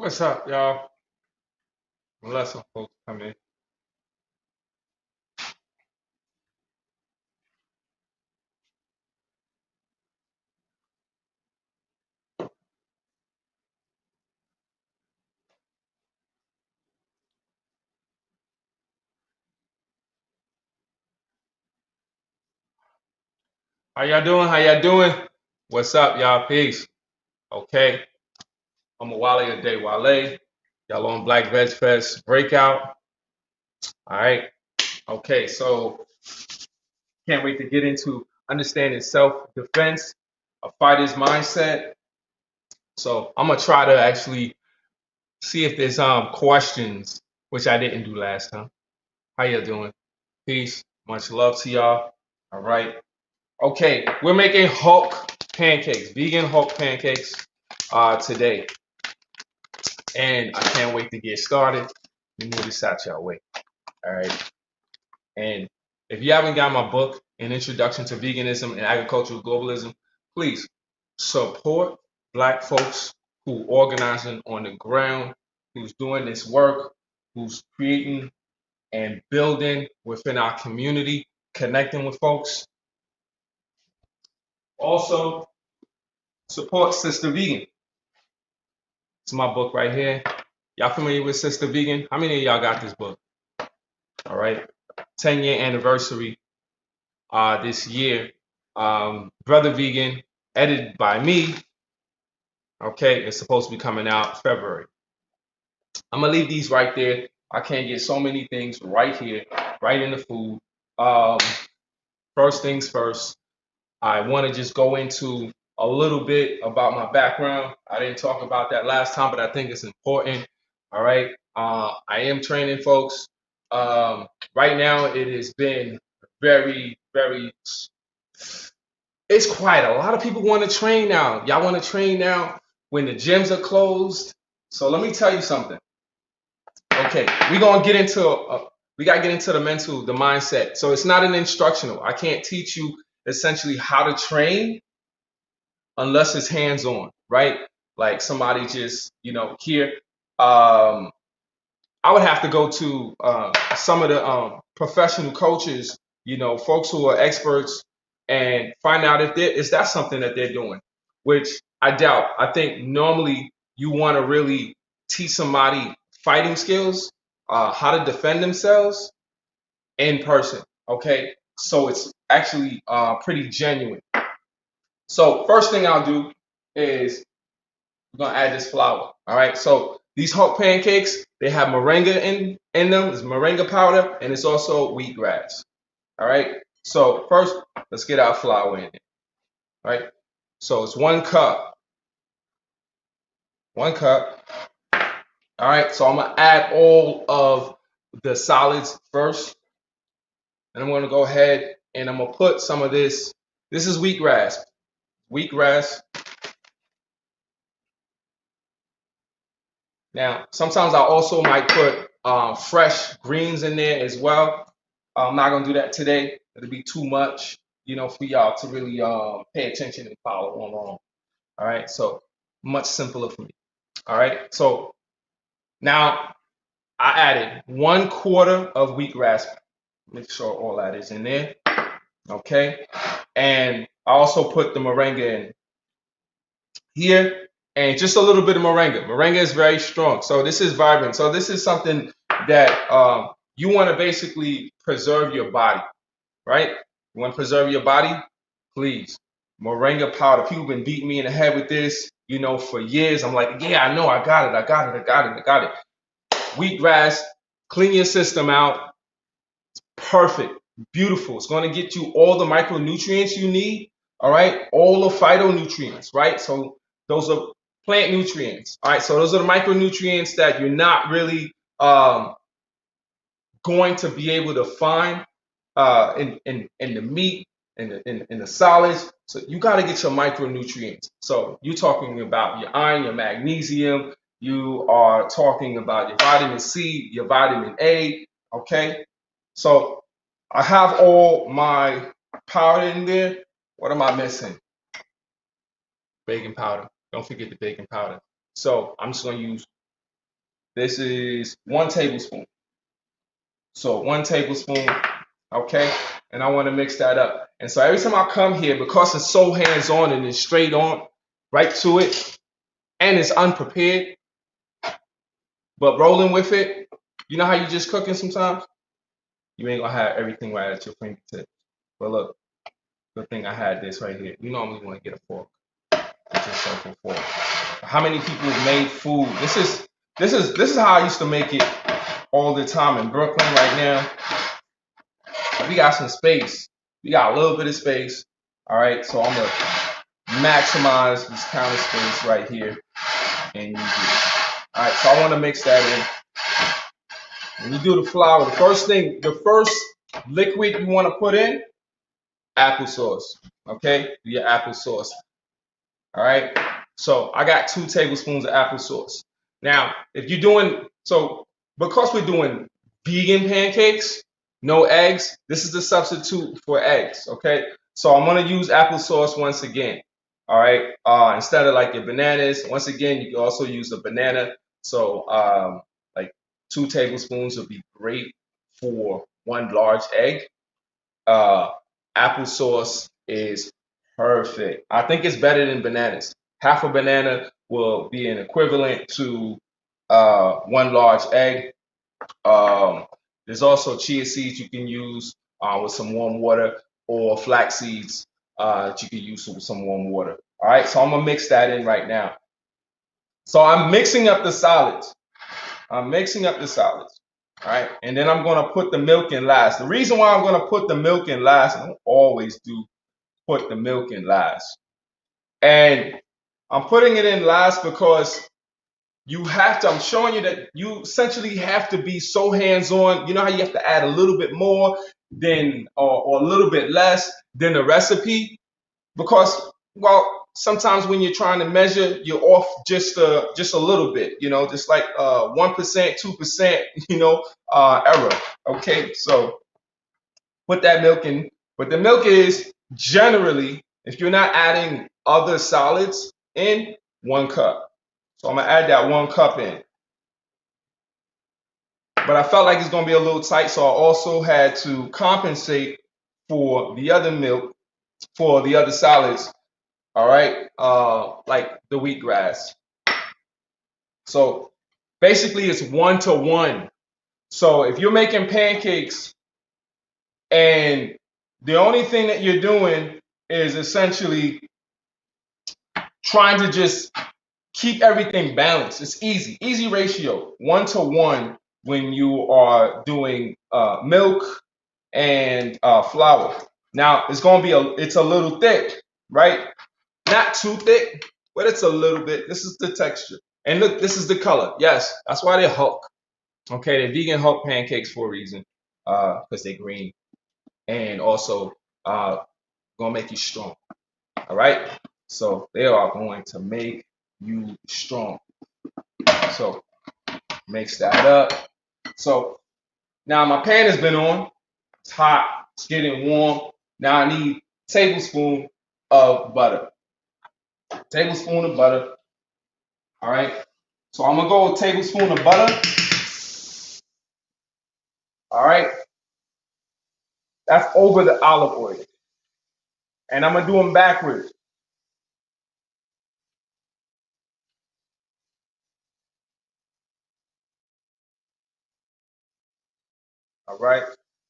What's up, y'all? Let some folks come in. How y'all doing? How y'all doing? What's up, y'all? Peace. Okay. Omowale Adewale. Y'all on Black VegFest breakout. All right. Okay. So can't wait to get into understanding self-defense, a fighter's mindset. So I'm gonna try to actually see if there's questions, which I didn't do last time. How y'all doing? Peace. Much love to y'all. All right. Okay, we're making Hulk pancakes, vegan Hulk pancakes today. And I can't wait to get started. Let me move this out your way. All right. And if you haven't got my book, An Introduction to Veganism and Agricultural Globalism, please support Black folks who organizing on the ground, who's doing this work, who's creating and building within our community, connecting with folks. Also, support Sister Vegan. It's my book right here. Y'all familiar with Sister Vegan? How many of y'all got this book? All right. 10-year anniversary this year. Brother Vegan, edited by me. Okay, it's supposed to be coming out February. I'm gonna leave these right there. I can't get so many things right here, right in the food. Um, First things first, I want to just go into a little bit about my background. I didn't talk about that last time, but I think it's important. All right. I am training folks. Right now, it has been very, very, it's quiet. A lot of people want to train now. Y'all want to train now when the gyms are closed. So let me tell you something. Okay, we're going to get into, we got to get into the mental, the mindset. So it's not an instructional. I can't teach you essentially how to train unless it's hands on, right? Like somebody just, here. I would have to go to some of the professional coaches, folks who are experts, and find out if is that something that they're doing, which I doubt. I think normally you want to really teach somebody fighting skills, how to defend themselves in person. Okay, so it's actually pretty genuine. So first thing I'll do is we're gonna add this flour. All right. So these Hulk pancakes, they have moringa in them. It's moringa powder, and it's also wheatgrass. All right. So first, let's get our flour in it. All right. So it's 1 cup. 1 cup. All right. So I'm gonna add all of the solids first, and I'm gonna go ahead and I'm gonna put some of this. This is wheatgrass. Wheatgrass. Now, sometimes I also might put fresh greens in there as well. I'm not gonna do that today. It'll be too much, for y'all to really pay attention and follow along. All right, so much simpler for me. All right, so now I added 1/4 of wheatgrass. Make sure all that is in there. Okay, and I also put the moringa in here, and just a little bit of moringa. Moringa is very strong, so this is vibrant. So this is something that you want to basically preserve your body, right? You want to preserve your body? Please, moringa powder. People been beating me in the head with this, for years. I'm like, yeah, I know, I got it, I got it, I got it, I got it. Wheatgrass, clean your system out. Perfect, beautiful. It's going to get you all the micronutrients you need. All right, all the phytonutrients, right? So those are plant nutrients. All right, so those are the micronutrients that you're not really going to be able to find in the meat and in the solids. So you got to get your micronutrients. So you're talking about your iron, your magnesium. You are talking about your vitamin C, your vitamin A. Okay, so I have all my powder in there. What am I missing? Baking powder. Don't forget the baking powder. So I'm just going to use This is 1 tablespoon. So 1 tablespoon, okay? And I want to mix that up. And so every time I come here, because it's so hands-on and it's straight on, right to it, and it's unprepared, but rolling with it, you know how you just cooking sometimes? You ain't gonna have everything right at your fingertips. But look, good thing I had this right here. You normally want to get a fork. Get yourself a fork. How many people made food? This is how I used to make it all the time in Brooklyn right now. We got some space. We got a little bit of space. All right, so I'm gonna maximize this counter space right here and use it. All right, so I want to mix that in. When you do the flour, the first liquid you want to put in, applesauce. Okay, your applesauce. All right, so I got 2 tablespoons of applesauce. Now, if you're doing because we're doing vegan pancakes, no eggs, this is the substitute for eggs. Okay, so I'm gonna use applesauce once again. All right, instead of like your bananas, once again, you can also use a banana. So like 2 tablespoons would be great for 1 large egg. Applesauce is perfect. I think it's better than bananas. Half a banana will be an equivalent to 1 large egg. There's also chia seeds you can use with some warm water, or flax seeds that you can use with some warm water. All right, so I'm gonna mix that in right now. So I'm mixing up the solids. I'm mixing up the solids. All right, and then I'm gonna put the milk in last. The reason why I'm gonna put the milk in last, I don't always do put the milk in last. And I'm putting it in last because I'm showing you that you essentially have to be so hands-on. You know how you have to add a little bit more than or a little bit less than the recipe? Because, well, sometimes when you're trying to measure, you're off just a little bit, just like 1%, 2%, error. Okay, so put that milk in. But the milk is generally, if you're not adding other solids in, 1 cup. So I'm gonna add that 1 cup in. But I felt like it's gonna be a little tight, so I also had to compensate for the other milk, for the other solids. All right, like the wheatgrass. So basically, it's 1 to 1. So if you're making pancakes and the only thing that you're doing is essentially trying to just keep everything balanced, it's easy ratio, 1 to 1 when you are doing milk and flour. Now it's gonna be it's a little thick, right? Not too thick, but it's a little bit. This is the texture. And look, this is the color. Yes, that's why they're Hulk. Okay, they're vegan Hulk pancakes for a reason. Because they're green. And also gonna make you strong. All right? So they are going to make you strong. So mix that up. So now my pan has been on. It's hot. It's getting warm. Now I need a tablespoon of butter. Tablespoon of butter. All right. So I'm gonna go with a tablespoon of butter. All right. That's over the olive oil. And I'm gonna do them backwards. All right.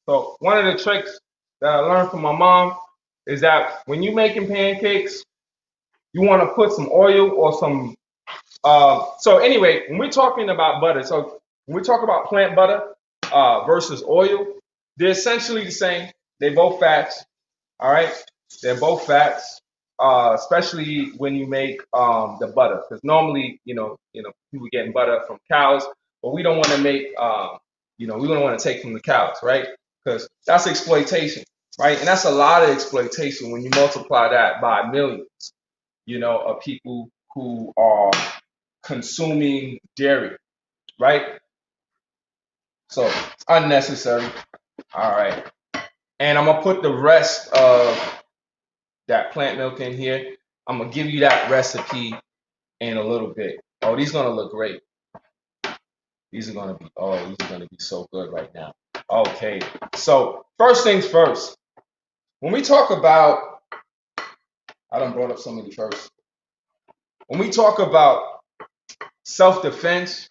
So one of the tricks that I learned from my mom is that when you're making pancakes, you want to put some oil or some. So anyway, when we're talking about butter, so when we talk about plant butter versus oil, they're essentially the same. They both fats. All right, they're both fats. Especially when you make the butter, because normally, people getting butter from cows, but we don't want to make, we don't want to take from the cows, right? Because that's exploitation, right? And that's a lot of exploitation when you multiply that by millions, of people who are consuming dairy, right? So it's unnecessary. All right, and I'm gonna put the rest of that plant milk in here. I'm gonna give you that recipe in a little bit. Oh, these gonna look great. These are gonna be these are gonna be so good right now. Okay, so first things first. When we talk about, I done brought up so many first. When we talk about self-defense,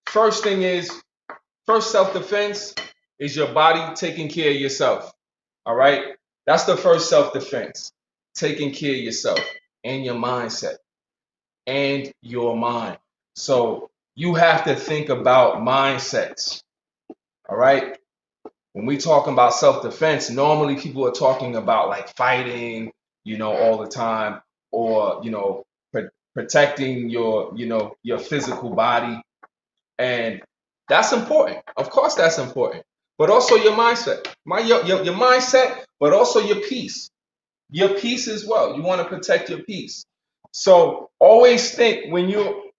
first self-defense is your body taking care of yourself. All right, that's the first self-defense, taking care of yourself and your mindset and your mind. So you have to think about mindsets. All right. When we talking about self-defense, normally people are talking about like fighting, all the time, or protecting your physical body, and that's important. Of course, that's important, but also your mindset, your mindset, but also your peace as well. You want to protect your peace. So always think when you're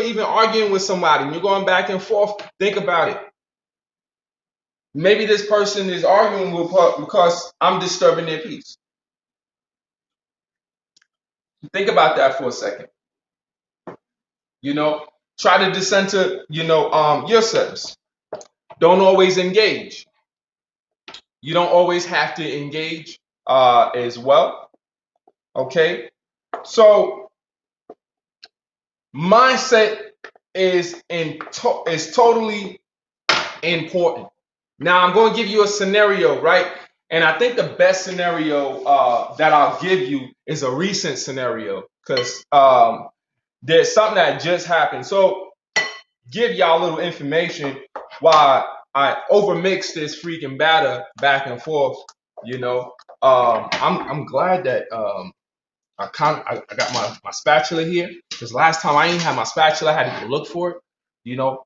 even arguing with somebody, and you're going back and forth, think about it. Maybe this person is arguing with because I'm disturbing their peace. Think about that for a second. Try to decenter, yourselves. Don't always engage. You don't always have to engage as well. Okay. So mindset is totally important. Now I'm going to give you a scenario, right? And I think the best scenario that I'll give you is a recent scenario, because there's something that just happened. So give y'all a little information while I overmix this freaking batter back and forth. I'm glad that I got my spatula here, because last time I didn't have my spatula, I had to go look for it.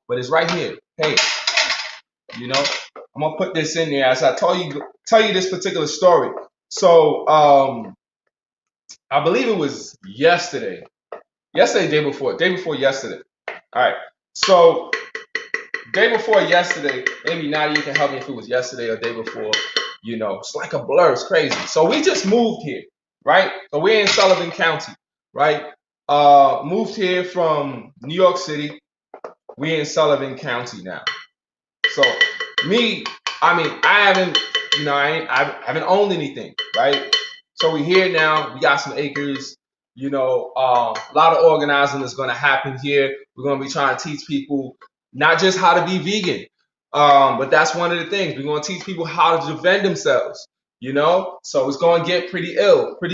But it's right here. Hey, I'm gonna put this in there as I tell you this particular story. So I believe it was yesterday, day before yesterday. All right. So day before yesterday, maybe Nadia, you can help me if it was yesterday or day before. It's like a blur. It's crazy. So we just moved here, right? So we're in Sullivan County, right? Moved here from New York City. We're in Sullivan County now. So I haven't owned anything, right? So we're here now. We got some acres. A lot of organizing is going to happen here. We're going to be trying to teach people not just how to be vegan, but that's one of the things. We're going to teach people how to defend themselves. So it's going to get pretty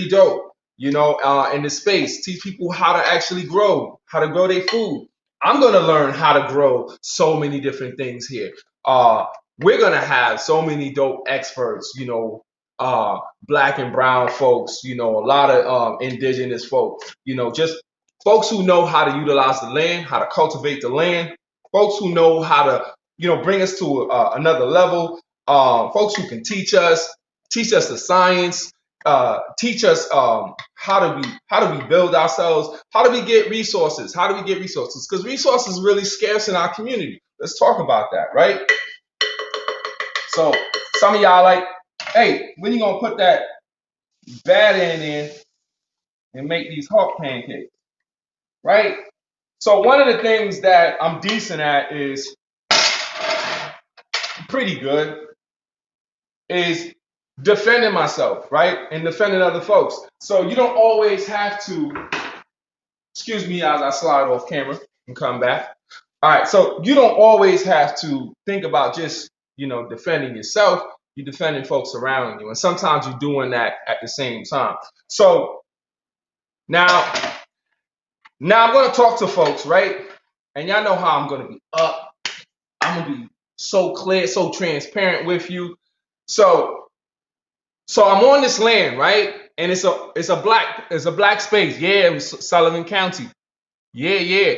dope. In the space, teach people how to actually grow their food. I'm going to learn how to grow so many different things here. We're going to have so many dope experts, black and brown folks, a lot of indigenous folks, just folks who know how to utilize the land, how to cultivate the land, folks who know how to, bring us to another level, folks who can teach us the science, teach us how do we build ourselves, how do we get resources, because resources are really scarce in our community. Let's talk about that, right? So some of y'all like, hey, when you gonna put that batter in there and make these hot pancakes, right? So one of the things that I'm decent at is pretty good is defending myself, right? And defending other folks. So you don't always have to, excuse me as I slide off camera and come back. All right, so you don't always have to think about just, defending yourself. You're defending folks around you. And sometimes you're doing that at the same time. So now I'm going to talk to folks, right? And y'all know how I'm going to be up. I'm going to be so clear, so transparent with you. So I'm on this land, right? And it's a black space. Yeah, it was Sullivan County. Yeah.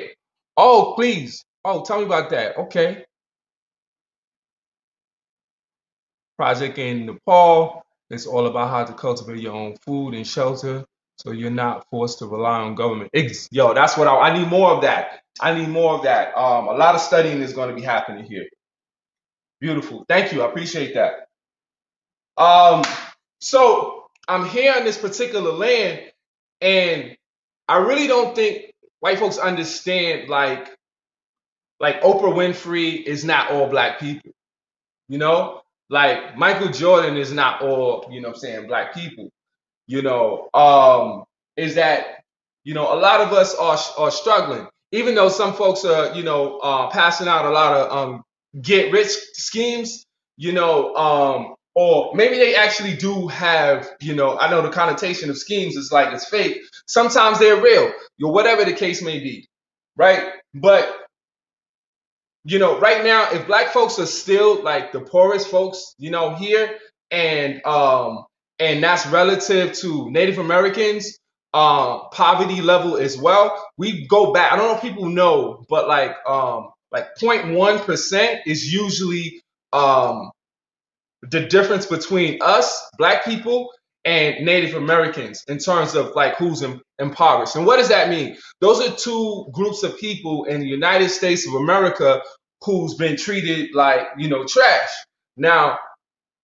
Oh, please. Oh, tell me about that. Okay. Project in Nepal. It's all about how to cultivate your own food and shelter, so you're not forced to rely on government. Yo, that's what I need more of that. A lot of studying is going to be happening here. Beautiful. Thank you. I appreciate that. So I'm here on this particular land, and I really don't think white folks understand like Like Oprah Winfrey is not all black people, you know? Like Michael Jordan is not all, you know what I'm saying, black people, you know. Is that, you know, a lot of us are struggling. Even though some folks are, you know, passing out a lot of get rich schemes, you know, or maybe they actually do have, you know, I know the connotation of schemes is like it's fake. Sometimes they're real, you know, whatever the case may be, right? But you know, right now, if black folks are still like the poorest folks, you know, here, and that's relative to Native Americans, poverty level as well. We go back. I don't know if people know, but like 0.1% is usually um the difference between us, black people, and Native Americans in terms of like who's impoverished. And what does that mean? Those are two groups of people in the United States of America who's been treated like, you know, trash. Now,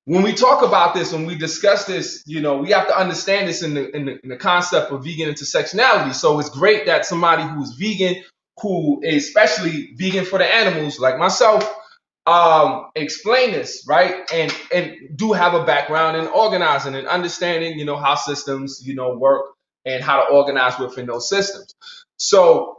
when we talk about this, when we discuss this, you know, we have to understand this in the concept of vegan intersectionality. So it's great that somebody who's vegan, who is especially vegan for the animals, like myself, explain this, right? And do have a background in organizing and understanding, you know, how systems, you know, work and how to organize within those systems. So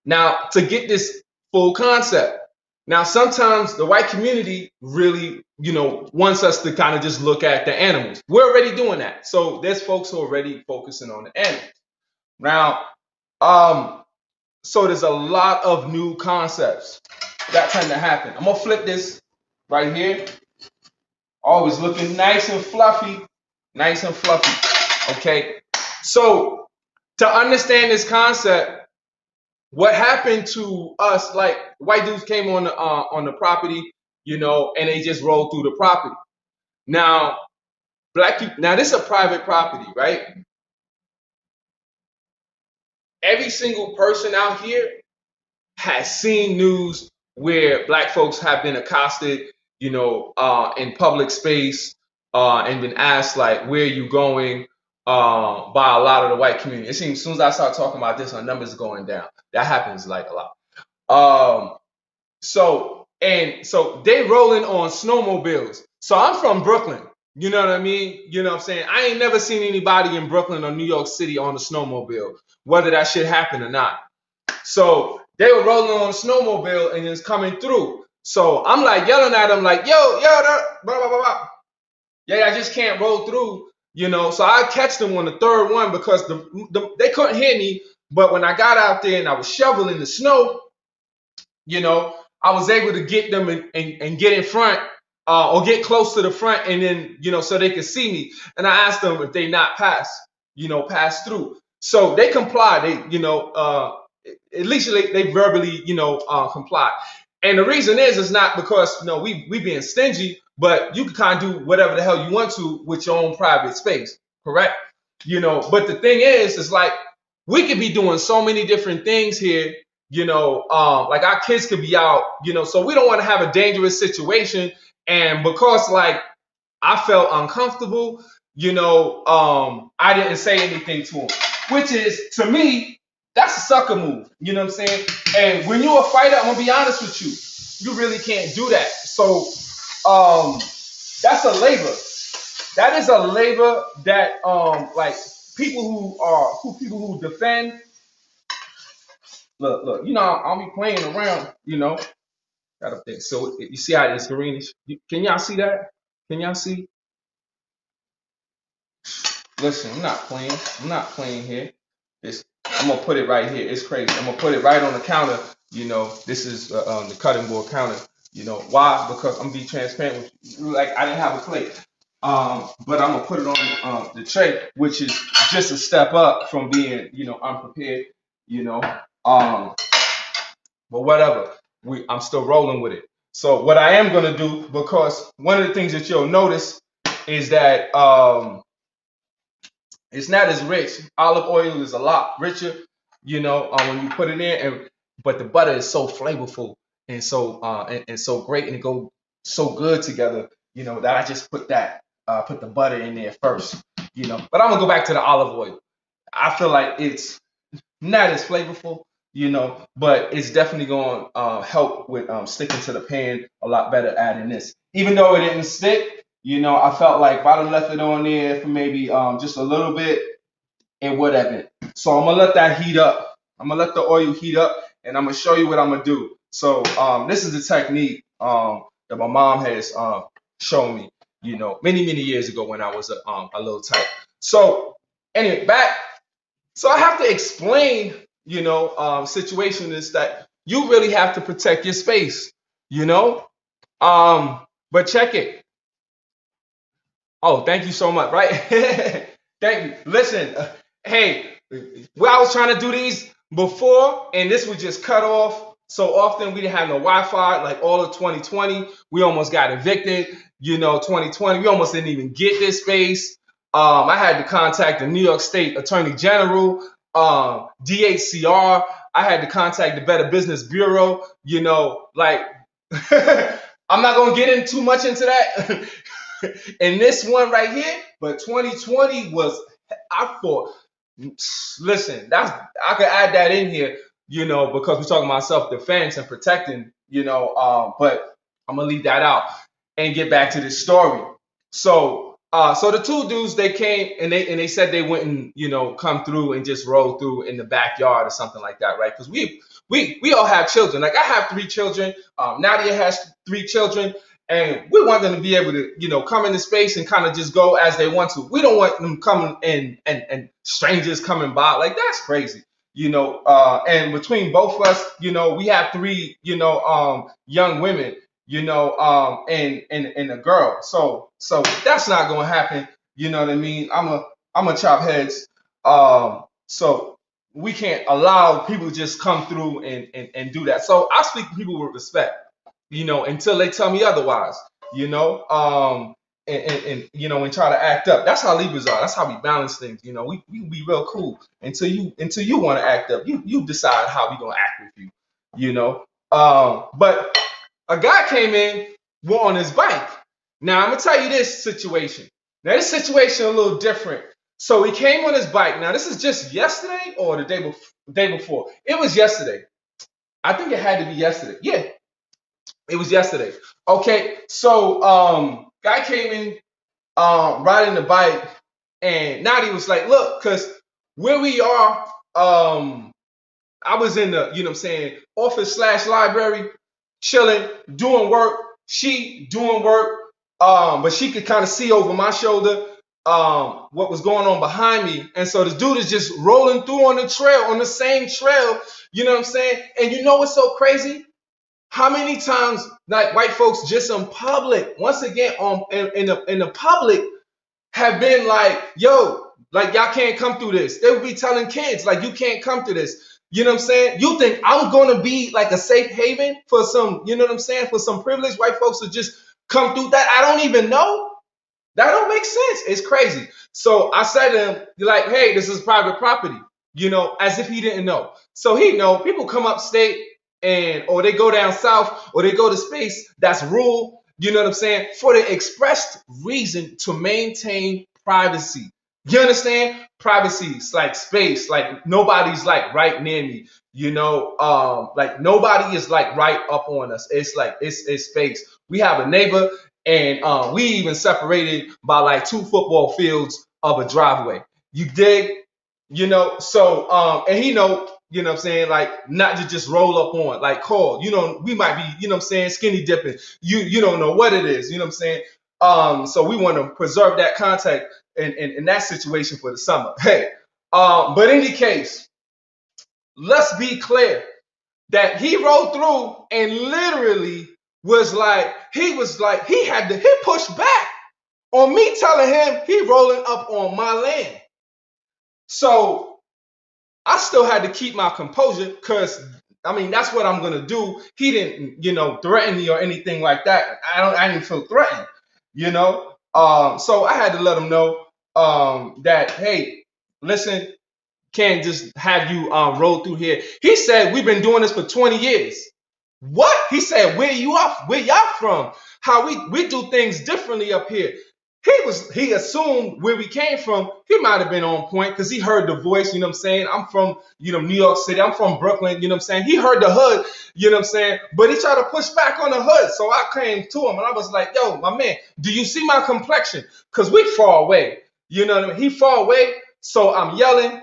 now to get this full concept, now sometimes the white community really, you know, wants us to kind of just look at the animals. We're already doing that. So there's folks who are already focusing on the animals. Now, so there's a lot of new concepts that tend to happen. I'm gonna flip this right here. Always looking nice and fluffy, nice and fluffy. Okay. So to understand this concept, what happened to us? Like white dudes came on the property, you know, and they just rolled through the property. Now, black people. Now this is a private property, right? Every single person out here has seen news where black folks have been accosted, you know, in public space, and been asked like, "Where are you going?" By a lot of the white community. It seems as soon as I start talking about this, our numbers are going down. That happens like a lot. So they rolling on snowmobiles. So I'm from Brooklyn. You know what I mean? You know what I'm saying? I ain't never seen anybody in Brooklyn or New York City on a snowmobile, whether that shit happened or not. So they were rolling on a snowmobile and it's coming through. So I'm like yelling at them like, yo, blah, blah, blah, blah. Yeah, I just can't roll through, you know. So I catch them on the third one because they couldn't hear me. But when I got out there and I was shoveling the snow, you know, I was able to get them and get in front, or get close to the front, and then, you know, so they could see me. And I asked them if they not pass, you know, pass through. So they complied. They, you know, at least they verbally, you know, comply. And the reason is not because, you know, we being stingy, but you can kind of do whatever the hell you want to with your own private space, correct? You know, but the thing is like we could be doing so many different things here, you know, like our kids could be out, you know, so we don't want to have a dangerous situation. And because like I felt uncomfortable, you know, I didn't say anything to him, which is to me, that's a sucker move. You know what I'm saying? And when you're a fighter, I'm gonna be honest with you, you really can't do that. So that's a labor. That is a labor that like people who defend. Look, you know, I'll be playing around, you know. Got up there. So you see how it's greenish? Can y'all see that? Can y'all see? Listen, I'm not playing. I'm not playing here. I'm gonna put it right here. It's crazy. I'm gonna put it right on the counter. You know, this is the cutting board counter. You know why? Because I'm gonna be transparent with you. Like I didn't have a plate, but I'm gonna put it on the tray, which is just a step up from being, you know, unprepared. You know, but whatever. I'm still rolling with it. So what I am gonna do, because one of the things that you'll notice is that it's not as rich. Olive oil is a lot richer, you know, when you put it in, but the butter is so flavorful and so and so great, and it goes so good together, you know, that I just put the butter in there first, you know. But I'm gonna go back to the olive oil. I feel like it's not as flavorful, but it's definitely going to help with sticking to the pan a lot better adding this. Even though it didn't stick, I felt like if I'd have left it on there for maybe just a little bit, it would have been. So I'm gonna let that heat up. I'm gonna let the oil heat up, and I'm gonna show you what I'm gonna do. So this is the technique that my mom has shown me, many years ago when I was a little tight. So anyway, back. So I have to explain, situation is that you really have to protect your space, you know. But check it. Oh, thank you so much. Right? Thank you. Listen, hey, well, I was trying to do these before, and this was just cut off. So often we didn't have no Wi-Fi. Like all of 2020, we almost got evicted. 2020, we almost didn't even get this space. I had to contact the New York State Attorney General, DHCR. I had to contact the Better Business Bureau. Like I'm not gonna get in too much into that. And this one right here, but 2020 was, I thought, listen, I could add that in here, because we're talking about self-defense and protecting, but I'm gonna leave that out and get back to this story. So the two dudes, they came and they said they wouldn't, come through and just roll through in the backyard or something like that, right? Because we all have children. Like I have 3 children. Nadia has 3 children. And we want them to be able to, come into space and kind of just go as they want to. We don't want them coming in and strangers coming by. Like, that's crazy, and between both of us, we have 3, young women, and a girl. So that's not going to happen. You know what I mean? I'm a chop heads. So we can't allow people to just come through and do that. So I speak to people with respect. Until they tell me otherwise, and try to act up. That's how Libras are. That's how we balance things. We be real cool until you want to act up. You decide how we gonna act with you. But a guy came in on his bike. Now I'm gonna tell you this situation. Now this situation a little different. So he came on his bike. Now this is just yesterday or the day before. It was yesterday. I think it had to be yesterday. Yeah. It was yesterday. Okay, so guy came in riding the bike, and Nadia was like, look, because where we are, I was in the, office/library, chilling, doing work. She doing work, but she could kind of see over my shoulder what was going on behind me. And so this dude is just rolling through on the trail, on the same trail, And you know what's so crazy? How many times, like white folks, just in public, once again, in the public, have been like, "Yo, like y'all can't come through this." They would be telling kids, like, "You can't come through this." You know what I'm saying? You think I'm gonna be like a safe haven for some, for some privileged white folks to just come through that I don't even know? That don't make sense. It's crazy. So I said to him, like, "Hey, this is private property," as if he didn't know. So he know people come upstate. Or they go down south, or they go to space that's rural, for the expressed reason to maintain privacy. You understand? Privacy is like space, like nobody's like right near me, like nobody is like right up on us. It's like it's space. We have a neighbor, and we even separated by like 2 football fields of a driveway. You dig? So and he know. Like not to just roll up on, like call, we might be, skinny dipping. You don't know what it is, so we want to preserve that contact in that situation for the summer. Hey, but in any case, let's be clear that he rolled through and literally he pushed back on me telling him he rolling up on my land. So I still had to keep my composure because, that's what I'm going to do. He didn't, threaten me or anything like that. I didn't feel threatened, So I had to let him know that, hey, listen, can't just have you roll through here. He said, we've been doing this for 20 years. What? He said, where y'all from? How we do things differently up here. he assumed where we came from. He might have been on point because he heard the voice, you know what I'm saying? I'm from, New York City. I'm from Brooklyn, you know what I'm saying? He heard the hood, you know what I'm saying? But he tried to push back on the hood. So I came to him and I was like, yo, my man, do you see my complexion? Because we far away. You know what I mean? He far away. So I'm yelling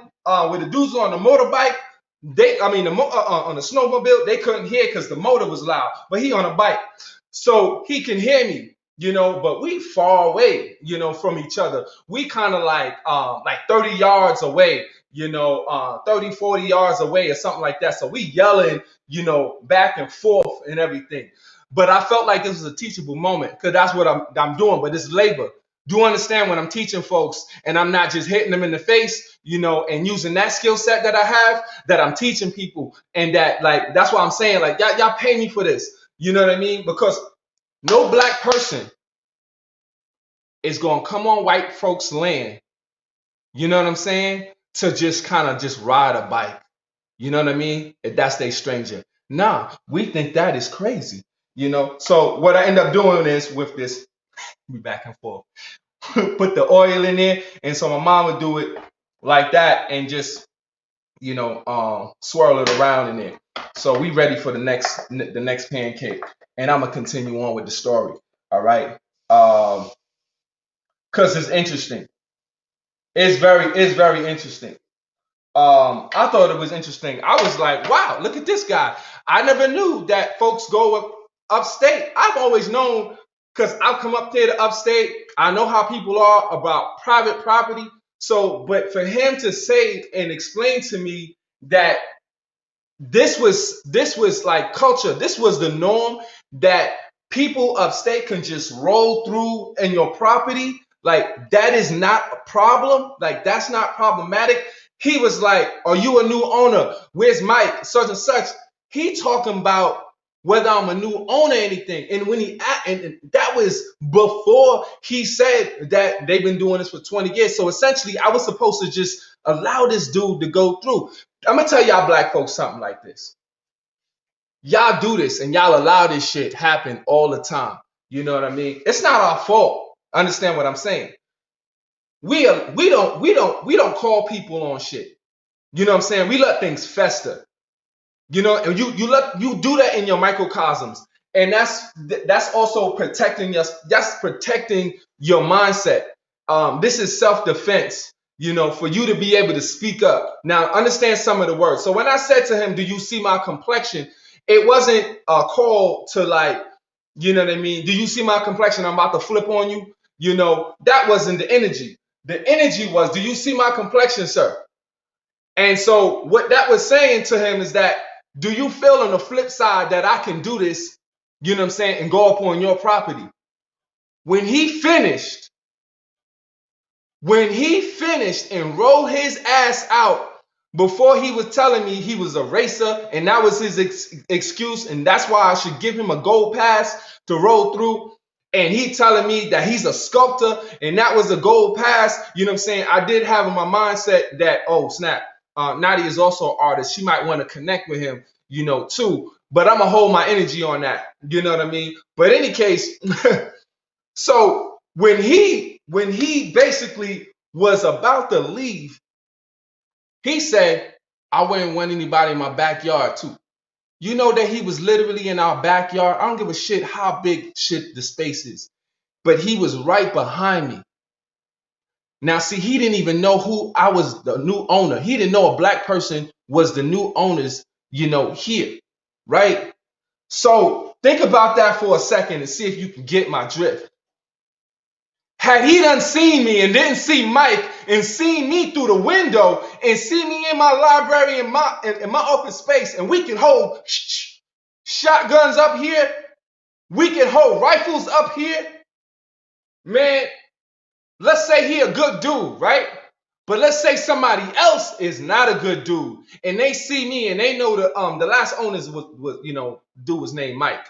with the dudes on the motorbike. On the snowmobile, they couldn't hear because the motor was loud. But he on a bike. So he can hear me. But we far away, from each other. We kind of like 30 yards away, 30, 40 yards away or something like that. So we yelling, back and forth and everything. But I felt like this was a teachable moment because that's what I'm doing. But it's labor. Do you understand when I'm teaching folks and I'm not just hitting them in the face, and using that skill set that I have, that I'm teaching people, and that that's why I'm saying y'all pay me for this. You know what I mean? Because no black person is going to come on white folks' land, you know what I'm saying, to just kind of just ride a bike. You know what I mean? If that's their stranger. Nah, we think that is crazy, So what I end up doing is with this, we back and forth, put the oil in there. And so my mom would do it like that and just, swirl it around in there. So we ready for the next pancake. And I'm going to continue on with the story. All right. Because it's interesting. It's very interesting. I thought it was interesting. I was like, wow, look at this guy. I never knew that folks go upstate. I've always known because I've come up there to upstate. I know how people are about private property. So, but for him to say and explain to me that this was like culture, this was the norm, that people upstate can just roll through in your property, like that is not a problem, like that's not problematic. He was like, are you a new owner? Where's Mike? Such and such. He talking about whether I'm a new owner or anything. And when and that was before he said that they've been doing this for 20 years. So essentially I was supposed to just allow this dude to go through. I'm gonna tell y'all black folks something like this. Y'all do this and y'all allow this shit happen all the time. You know what I mean? It's not our fault. Understand what I'm saying? We don't call people on shit. You know what I'm saying? We let things fester. And you do that in your microcosms. And that's also protecting us. That's protecting your mindset. This is self-defense, for you to be able to speak up. Now, understand some of the words. So when I said to him, do you see my complexion? It wasn't a call to you know what I mean? Do you see my complexion? I'm about to flip on you. That wasn't the energy. The energy was, do you see my complexion, sir? And so what that was saying to him is that, do you feel on the flip side that I can do this, you know what I'm saying, and go up on your property? When he finished and rolled his ass out, before he was telling me he was a racer and that was his excuse and that's why I should give him a gold pass to roll through, and he telling me that he's a sculptor and that was a gold pass, you know what I'm saying, I did have in my mindset that, oh snap, Nadia is also an artist. She might want to connect with him, too. But I'm going to hold my energy on that. You know what I mean? But in any case, so when he basically was about to leave, he said, I wouldn't want anybody in my backyard, too. You know that he was literally in our backyard. I don't give a shit how big the space is. But he was right behind me. Now, see, he didn't even know who I was, the new owner. He didn't know a black person was the new owners, here, right? So think about that for a second and see if you can get my drift. Had he done seen me and didn't see Mike and seen me through the window and see me in my library in my open space, and we can hold shotguns up here, we can hold rifles up here, man. Let's say he a good dude, right? But let's say somebody else is not a good dude, and they see me and they know the last owners was dude was named Mike,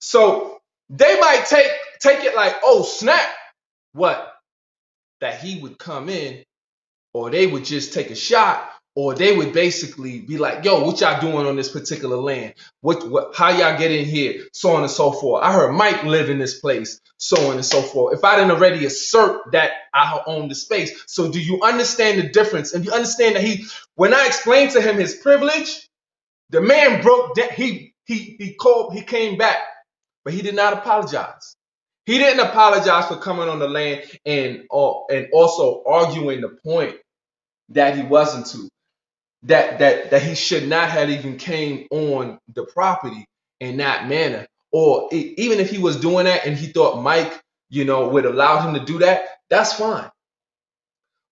so they might take it like, oh snap, what, that he would come in, or they would just take a shot, or they would basically be like, yo, what y'all doing on this particular land? How y'all get in here? So on and so forth. I heard Mike live in this place, so on and so forth. If I didn't already assert that I own the space. So do you understand the difference? And you understand that when I explained to him his privilege, the man broke down. He came back, but he did not apologize. He didn't apologize for coming on the land and also arguing the point that he wasn't to. That he should not have even came on the property in that manner. Or even if he was doing that and he thought Mike, would allow him to do that, that's fine.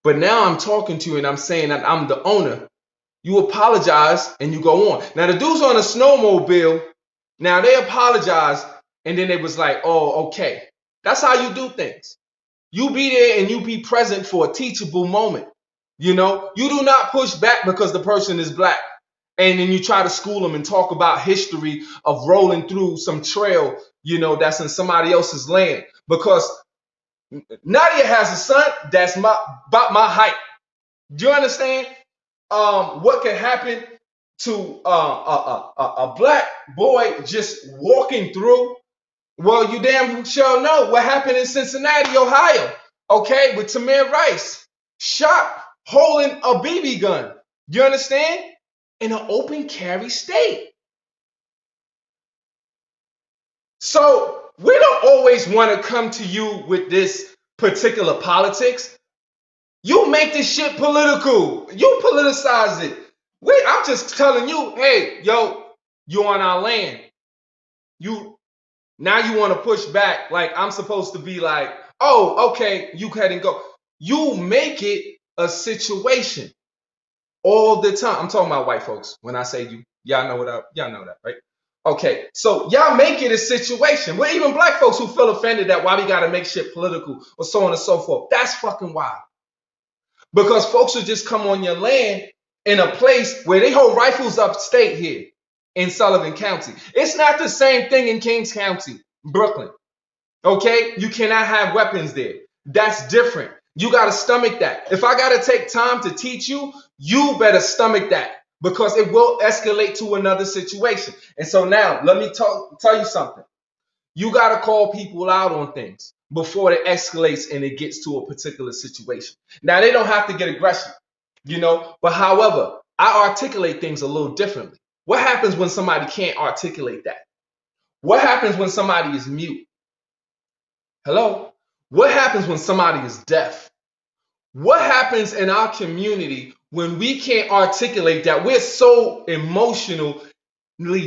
But now I'm talking to you and I'm saying that I'm the owner. You apologize and you go on. Now the dudes on the snowmobile, now they apologize and then they was like, oh, okay. That's how you do things. You be there and you be present for a teachable moment. You do not push back because the person is black. And then you try to school them and talk about history of rolling through some trail, that's in somebody else's land. Because Nadia has a son that's about my height. Do you understand? What can happen to a black boy just walking through? Well, you damn sure know what happened in Cincinnati, Ohio, okay, with Tamir Rice, shot holding a BB gun. You understand? In an open carry state. So we don't always want to come to you with this particular politics. You make this shit political. You politicize it. I'm just telling you, hey, yo, you on our land. Now you want to push back like I'm supposed to be like, oh, okay, you couldn't go. You make it a situation all the time. I'm talking about white folks. When I say you, y'all know that, right? Okay, so y'all make it a situation. Well, even black folks who feel offended that why we got to make shit political or so on and so forth. That's fucking wild. Because folks will just come on your land in a place where they hold rifles upstate here in Sullivan County. It's not the same thing in Kings County, Brooklyn. Okay? You cannot have weapons there. That's different. You got to stomach that. If I got to take time to teach you, you better stomach that because it will escalate to another situation. And so now, let me tell you something. You got to call people out on things before it escalates and it gets to a particular situation. Now, they don't have to get aggressive, but however, I articulate things a little differently. What happens when somebody can't articulate that? What happens when somebody is mute? Hello? What happens when somebody is deaf? What happens in our community when we can't articulate that? We're so emotionally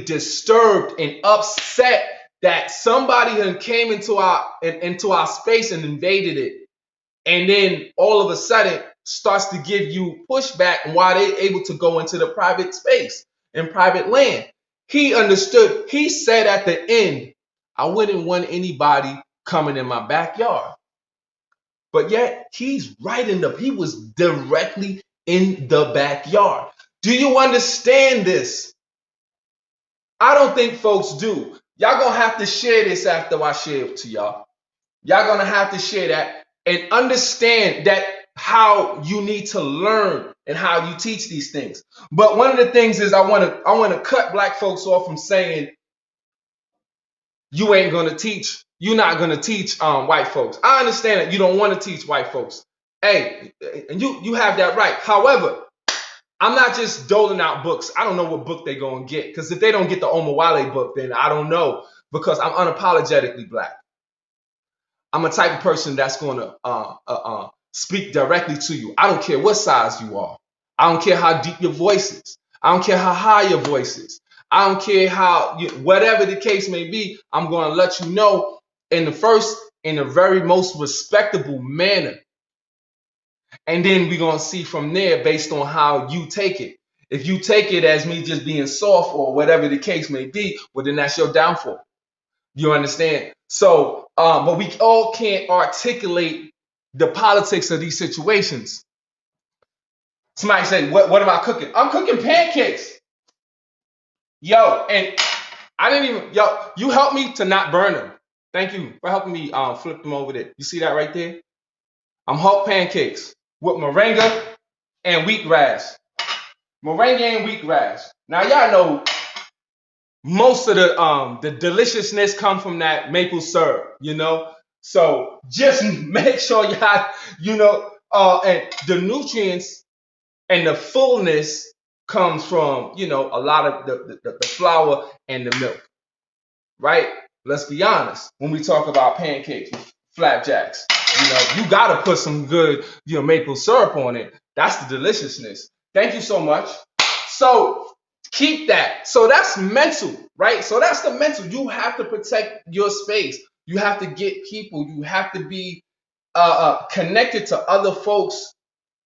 disturbed and upset that somebody came into our space and invaded it, and then all of a sudden starts to give you pushback and why they're able to go into the private space and private land. He understood. He said at the end, I wouldn't want anybody coming in my backyard. But yet he was directly in the backyard. Do you understand this? I don't think folks do. Y'all gonna have to share this after I share it to y'all. Y'all gonna have to share that and understand that how you need to learn and how you teach these things. But one of the things is I want to cut black folks off from saying you ain't gonna teach. You're not gonna teach white folks. I understand that you don't want to teach white folks. Hey, and you have that right. However, I'm not just doling out books. I don't know what book they're going to get. Because if they don't get the Omowale book, then I don't know. Because I'm unapologetically black. I'm a type of person that's going to speak directly to you. I don't care what size you are. I don't care how deep your voice is. I don't care how high your voice is. I don't care whatever the case may be, I'm going to let you know in the very most respectable manner. And then we're going to see from there based on how you take it. If you take it as me just being soft or whatever the case may be, well, then that's your downfall. You understand? So, but we all can't articulate the politics of these situations. Somebody say, what am I cooking? I'm cooking pancakes. Yo, and you helped me to not burn them. Thank you for helping me flip them over there. You see that right there? I'm Hulk pancakes with moringa and wheatgrass. moringa and wheatgrass. Now y'all know most of the deliciousness come from that maple syrup, you know. So just make sure y'all, and the nutrients and the fullness comes from, a lot of the flour and the milk, right? Let's be honest. When we talk about pancakes, flapjacks, you gotta put some good, maple syrup on it. That's the deliciousness. Thank you so much. So keep that. So that's mental, right? So that's the mental. You have to protect your space. You have to get people. You have to be connected to other folks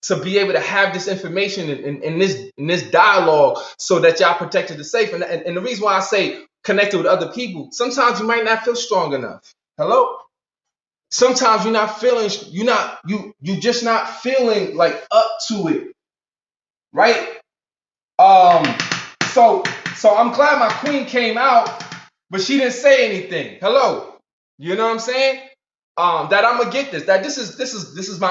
to be able to have this information in this dialogue so that y'all protected the safe. And the reason why I say connected with other people, sometimes you might not feel strong enough. Hello? Sometimes you're just not feeling like up to it, right? So I'm glad my queen came out, but she didn't say anything. Hello, you know what I'm saying? That I'm gonna get this. That this is my.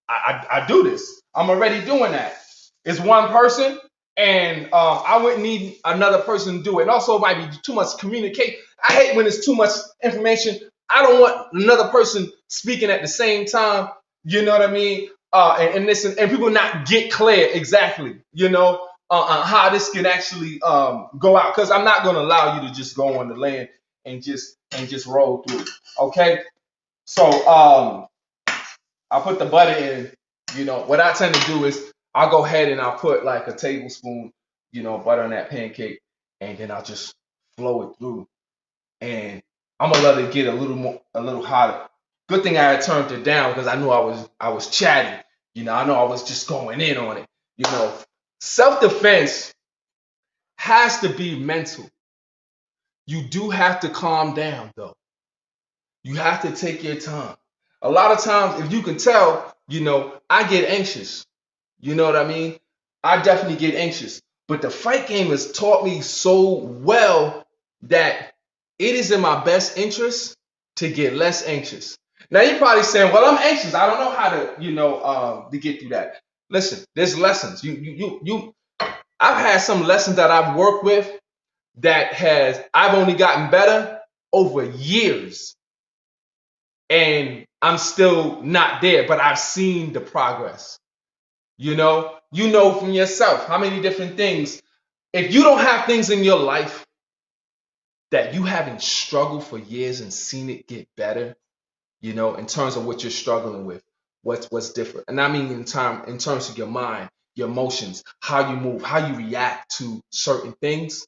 I do this. I'm already doing that. It's one person, and I wouldn't need another person to do it. And also, it might be too much communicate. I hate when it's too much information. I don't want another person speaking at the same time. You know what I mean? And listen, and people not get clear exactly. How this can actually go out, because I'm not going to allow you to just go on the land and just roll through. Okay, so I put the butter in. What I tend to do is I'll go ahead and I'll put like a tablespoon, butter on that pancake, and then I'll just flow it through, and I'm gonna let it get a little hotter. Good thing I had turned it down because I knew I was chatting. I know I was just going in on it. Self-defense has to be mental. You do have to calm down, though. You have to take your time. A lot of times, if you can tell, I get anxious. You know what I mean? I definitely get anxious. But the fight game has taught me so well that it is in my best interest to get less anxious. Now you're probably saying, "Well, I'm anxious. I don't know how to, to get through that." Listen, there's lessons. I've had some lessons that I've worked with that I've only gotten better over years, and I'm still not there, but I've seen the progress. You know from yourself how many different things. If you don't have things in your life that you haven't struggled for years and seen it get better, in terms of what you're struggling with, what's different. And I mean in terms of your mind, your emotions, how you move, how you react to certain things.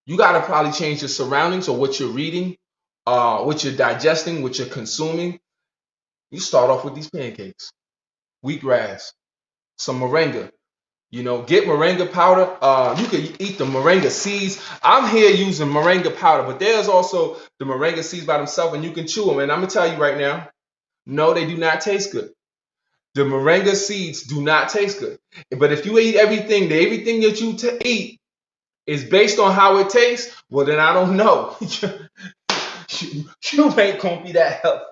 You got to probably change your surroundings or what you're reading, what you're digesting, what you're consuming. You start off with these pancakes, wheatgrass, some moringa. Get moringa powder. You can eat the moringa seeds. I'm here using moringa powder, but there's also the moringa seeds by themselves, and you can chew them. And I'm gonna tell you right now, no, they do not taste good. The moringa seeds do not taste good. But if you eat everything that you eat is based on how it tastes, well, then I don't know. you ain't gonna be that healthy.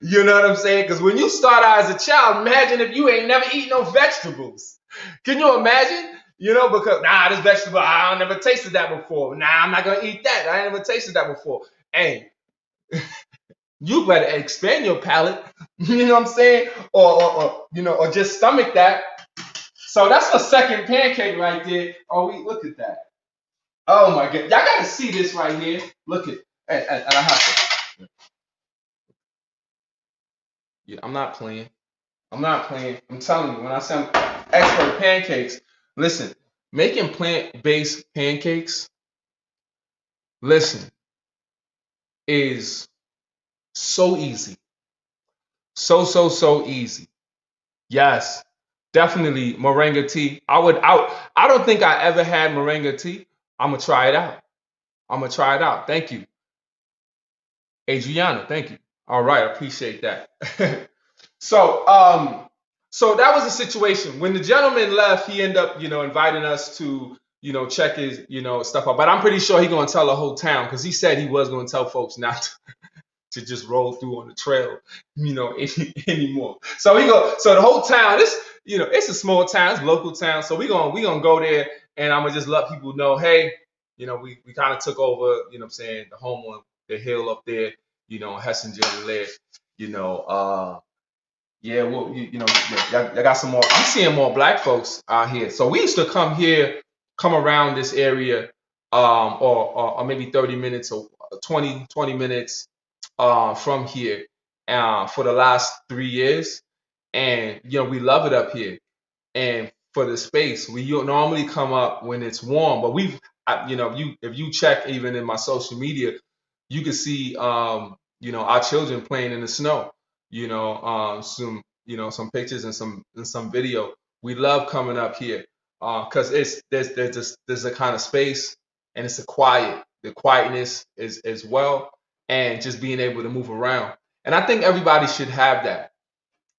You know what I'm saying? Because when you start out as a child, imagine if you ain't never eaten no vegetables. Can you imagine? Because this vegetable, I never tasted that before. I'm not gonna eat that. I never tasted that before. Hey, you better expand your palate. You know what I'm saying? Or just stomach that. So that's the second pancake right there. Oh, look at that. Oh my God, y'all gotta see this right here. Look at, and I have to. Yeah, I'm not playing. I'm telling you, when I say I'm expert pancakes, listen, making plant-based pancakes, listen, is so easy. So easy. Yes, definitely moringa tea. I don't think I ever had moringa tea. I'm gonna try it out. Thank you. Adriana, thank you. All right, I appreciate that. So that was a situation. When the gentleman left, he ended up, inviting us to, check his, stuff out. But I'm pretty sure he's gonna tell the whole town because he said he was gonna tell folks not to just roll through on the trail, anymore. So so the whole town, it's a small town, it's a local town. So we gonna go there, and I'm gonna just let people know, hey, we kind of took over, what I'm saying, the home on the hill up there, Hessinger live, yeah, well, I got some more. I'm seeing more black folks out here. So we used to come around this area, or maybe 30 minutes or 20 minutes from here for the last 3 years. And, we love it up here. And for the space, we normally come up when it's warm, but if you check even in my social media, you can see, our children playing in the snow. Some pictures and some video. We love coming up here because there's a kind of space, and it's the quietness is as well, and just being able to move around. And I think everybody should have that.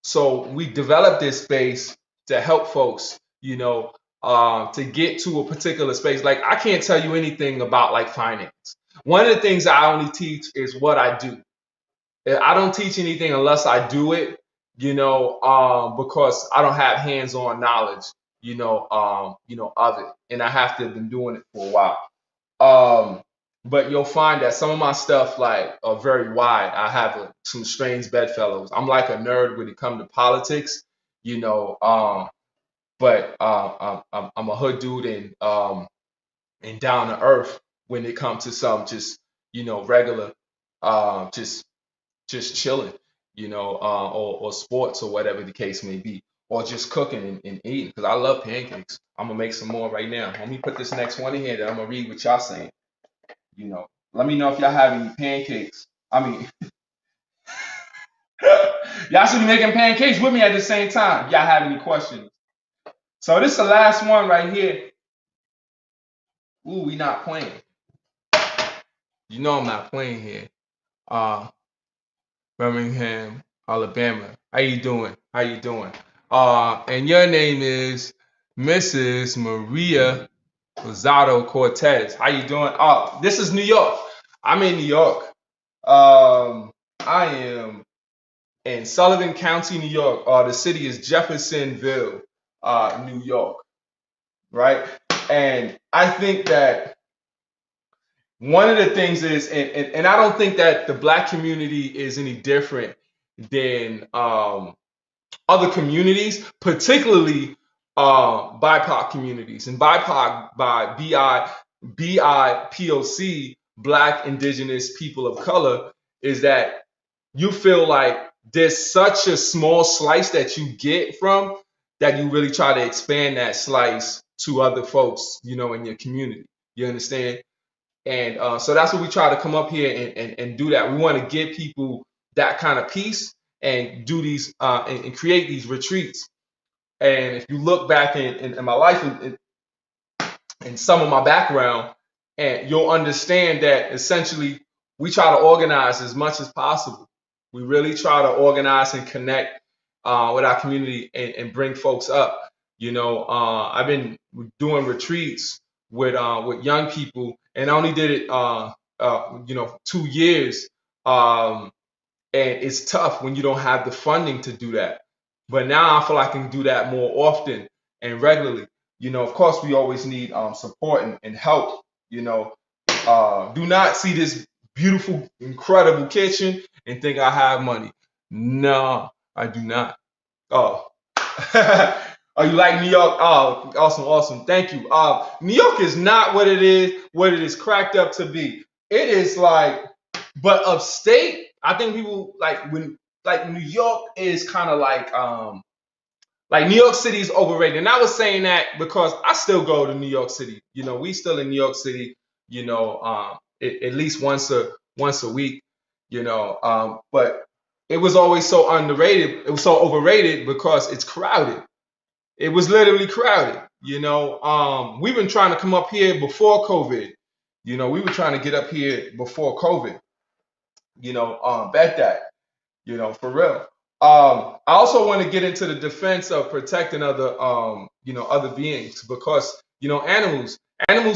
So we developed this space to help folks, to get to a particular space. Like, I can't tell you anything about like finance. One of the things I only teach is what I do. I don't teach anything unless I do it, because I don't have hands-on knowledge, of it, and I have to have been doing it for a while. But you'll find that some of my stuff are very wide. I have some strange bedfellows. I'm like a nerd when it comes to politics, but I'm a hood dude and down to earth when it comes to some just regular just chilling, or sports or whatever the case may be, or just cooking and eating, because I love pancakes. I'm gonna make some more right now. Let me put this next one in here, then I'm gonna read what y'all saying. Let me know if y'all have any pancakes. I mean, y'all should be making pancakes with me at the same time. Y'all have any questions? So this is the last one right here. Ooh, we not playing. I'm not playing here. Birmingham, Alabama. How you doing? And your name is Mrs. Maria Rosado Cortez. How you doing? Oh, this is New York. I'm in New York. I am in Sullivan County, New York. The city is Jeffersonville, New York. Right? And I think that one of the things is, and I don't think that the black community is any different than other communities, particularly BIPOC communities. And BIPOC, by BIPOC, Black, Indigenous, People of Color, is that you feel like there's such a small slice that you get from, that you really try to expand that slice to other folks, in your community. You understand? And so that's what we try to come up here and do that. We want to give people that kind of peace and do these and create these retreats. And if you look back in my life and some of my background, and you'll understand that essentially we try to organize as much as possible. We really try to organize and connect with our community and bring folks up. I've been doing retreats with young people, and I only did it 2 years. And it's tough when you don't have the funding to do that. But now I feel I can do that more often and regularly. Of course, we always need support and help. Do not see this beautiful, incredible kitchen and think I have money. No, I do not. Oh. Oh, you like New York? Oh, awesome. Thank you. New York is not what it is cracked up to be. It is but upstate, I think people New York is kind of like New York City is overrated. And I was saying that because I still go to New York City. We still in New York City, at least once a week, but it was always so underrated. It was so overrated because it's crowded. It was literally crowded. We've been trying to come up here before COVID. We were trying to get up here before COVID. Bet that. For real. I also want to get into the defense of protecting other beings, because animals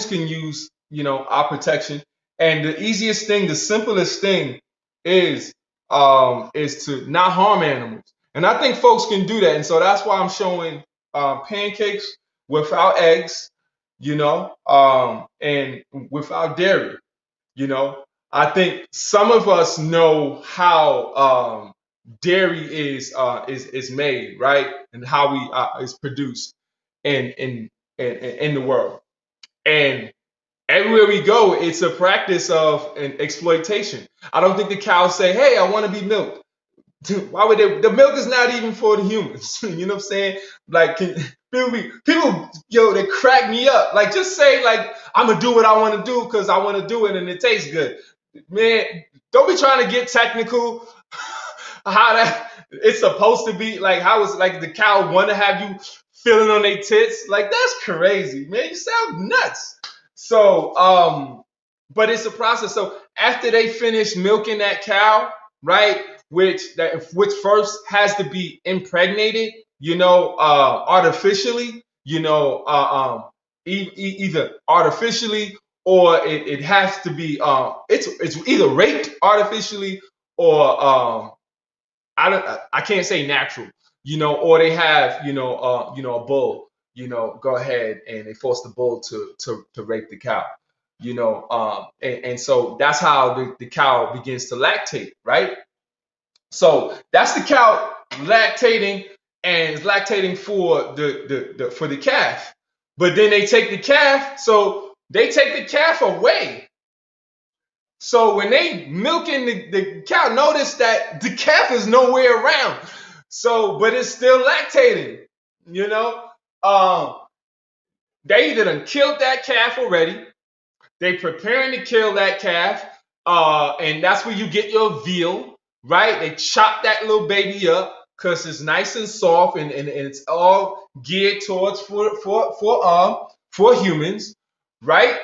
can use our protection, and the simplest thing is to not harm animals. And I think folks can do that. And so that's why I'm showing pancakes without eggs, and without dairy. You know, I think some of us know how dairy is made, right, and how we is produced in the world. And everywhere we go, it's a practice of an exploitation. I don't think the cows say, "Hey, I want to be milked." Why would they? The milk is not even for the humans. You know what I'm saying? Like, people, yo, they crack me up. Like, just say, like, I'm gonna do what I want to do because I want to do it and it tastes good. Man, don't be trying to get technical. How that it's supposed to be, like, how it's like the cow want to have you feeling on their tits. Like, that's crazy, man. You sound nuts. So, but it's a process. So after they finish milking that cow, right? Which first has to be impregnated, artificially, either artificially or it has to be it's either raped artificially or I can't say natural, or they have a bull, go ahead and they force the bull to rape the cow, and so that's how the cow begins to lactate, right? So that's the cow lactating and is lactating for the calf. But then they take the calf, so they take the calf away. So when they milking the cow, notice that the calf is nowhere around. So, but it's still lactating, you know. Um, they either done killed that calf already, they preparing to kill that calf, and that's where you get your veal, right? They chop that little baby up because it's nice and soft, and it's all geared towards for humans, right?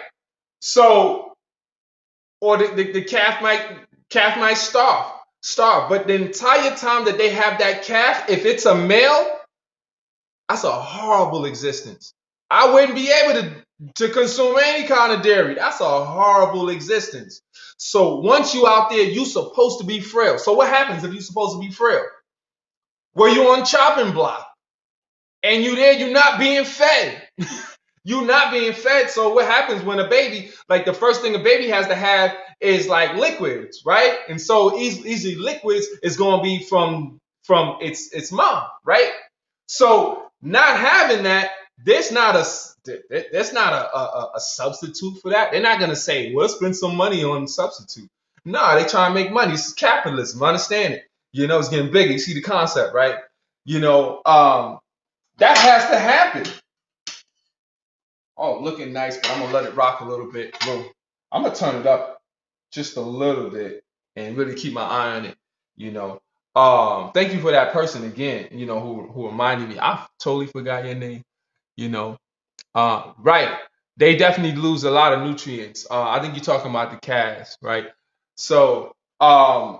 So, or the calf might starve. But the entire time that they have that calf, if it's a male, that's a horrible existence. I wouldn't be able to consume any kind of dairy. That's a horrible existence. So once you out there, you supposed to be frail. So what happens if you're supposed to be frail? Well, you're on chopping block. And you there, you're not being fed. You're not being fed. So what happens when a baby, like the first thing a baby has to have is like liquids, right? And so easy liquids is going to be from its mom, right? So not having that, there's not a substitute for that. They're not gonna say, "Well, spend some money on substitute." No, they try and make money. This is capitalism. Understand it. It's getting bigger. You see the concept, right? That has to happen. Oh, looking nice, but I'm gonna let it rock a little bit. Boom. I'm gonna turn it up just a little bit and really keep my eye on it. You know. Thank you for that person again. Who reminded me. I totally forgot your name. You know. Right. They definitely lose a lot of nutrients. I think you're talking about the calves, right? So, I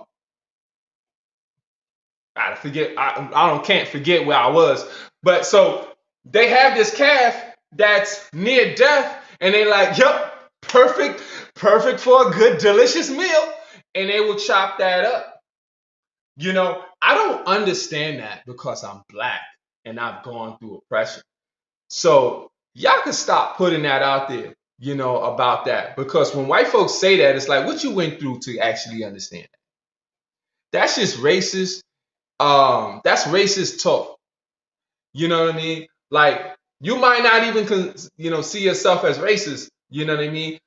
forget. Can't forget where I was. But so they have this calf that's near death, and they like, "Yep, perfect for a good, delicious meal," and they will chop that up. I don't understand that because I'm black and I've gone through oppression. So y'all can stop putting that out there, about that. Because when white folks say that, it's like, what you went through to actually understand that? That's just racist. That's racist talk. You know what I mean? Like, you might not even, see yourself as racist. You know what I mean?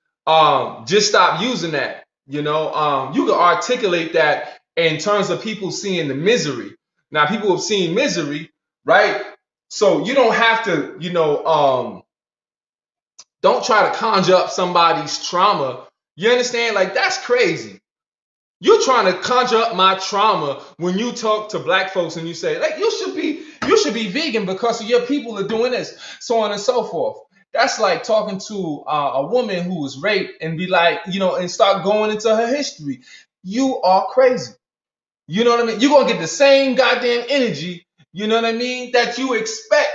Just stop using that. You can articulate that in terms of people seeing the misery. Now, people have seen misery, right? So you don't have to, don't try to conjure up somebody's trauma. You understand? Like, that's crazy. You're trying to conjure up my trauma when you talk to black folks and you say, like, you should be vegan because of your people are doing this, so on and so forth. That's like talking to a woman who was raped and be like, and start going into her history. You are crazy. You know what I mean? You're gonna get the same goddamn energy, you know what I mean, that you expect,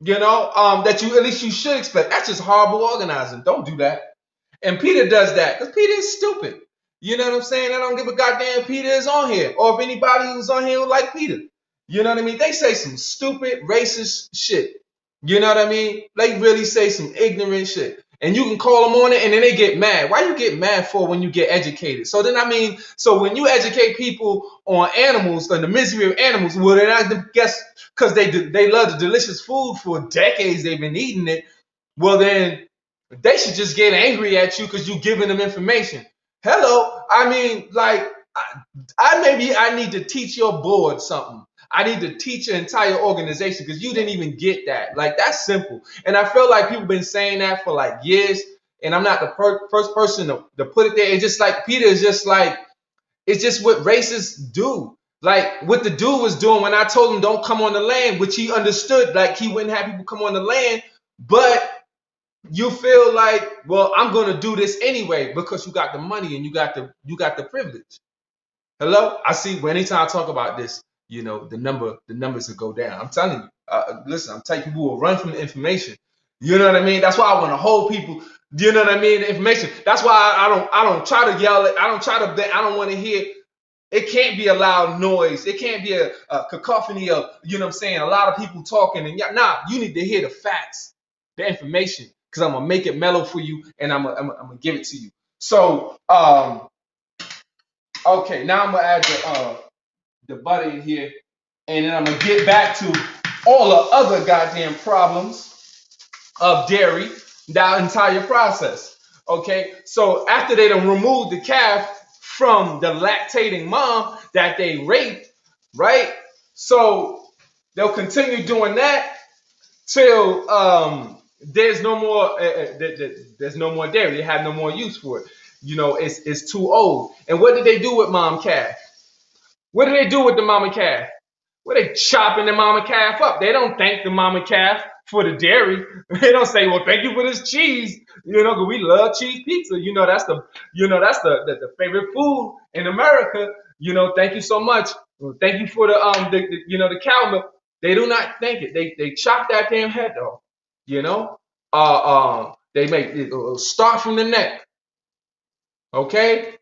that you at least you should expect. That's just horrible organizing. Don't do that. And Peter does that because Peter is stupid. You know what I'm saying? I don't give a goddamn Peter is on here, or if anybody who's on here who like Peter. You know what I mean? They say some stupid, racist shit. You know what I mean? They really say some ignorant shit. And you can call them on it and then they get mad. Why you get mad for when you get educated? So then, I mean, so when you educate people on animals and the misery of animals, well, then I guess because they love the delicious food for decades, they've been eating it. Well, then they should just get angry at you because you're giving them information. Hello, I mean, like, I need to teach your board something. I need to teach your entire organization because you didn't even get that. Like, that's simple. And I feel like people been saying that for like years. And I'm not the first person to put it there. It's just like Peter is just like, it's just what racists do. Like what the dude was doing when I told him don't come on the land, which he understood, like he wouldn't have people come on the land, but you feel like, well, I'm gonna do this anyway because you got the money and you got the privilege. Hello, I see. Anytime I talk about this, the numbers will go down. I'm telling you. Listen, I'm telling you, people will run from the information. You know what I mean? That's why I want to hold people. You know what I mean? The information. That's why I don't try to yell it. I don't try to. I don't want to hear. It can't be a loud noise. It can't be a cacophony of, you know what I'm saying, a lot of people talking. And nah, you need to hear the facts, the information, because I'm gonna make it mellow for you, and I'm gonna give it to you. So, okay, now I'm gonna add the butter in here, and then I'm gonna get back to all the other goddamn problems of dairy, that entire process. Okay, so after they done removed the calf from the lactating mom that they raped, right? So they'll continue doing that till there's no more there's no more dairy. They have no more use for it. It's too old. And what did they do with mom calf? What do they do with the mama calf? Well, they chopping the mama calf up. They don't thank the mama calf for the dairy. They don't say, "Well, thank you for this cheese." Because we love cheese pizza. That's the favorite food in America. Thank you so much. Well, thank you for the cow milk. They do not thank it. They chop that damn head off. They make it start from the neck. Okay,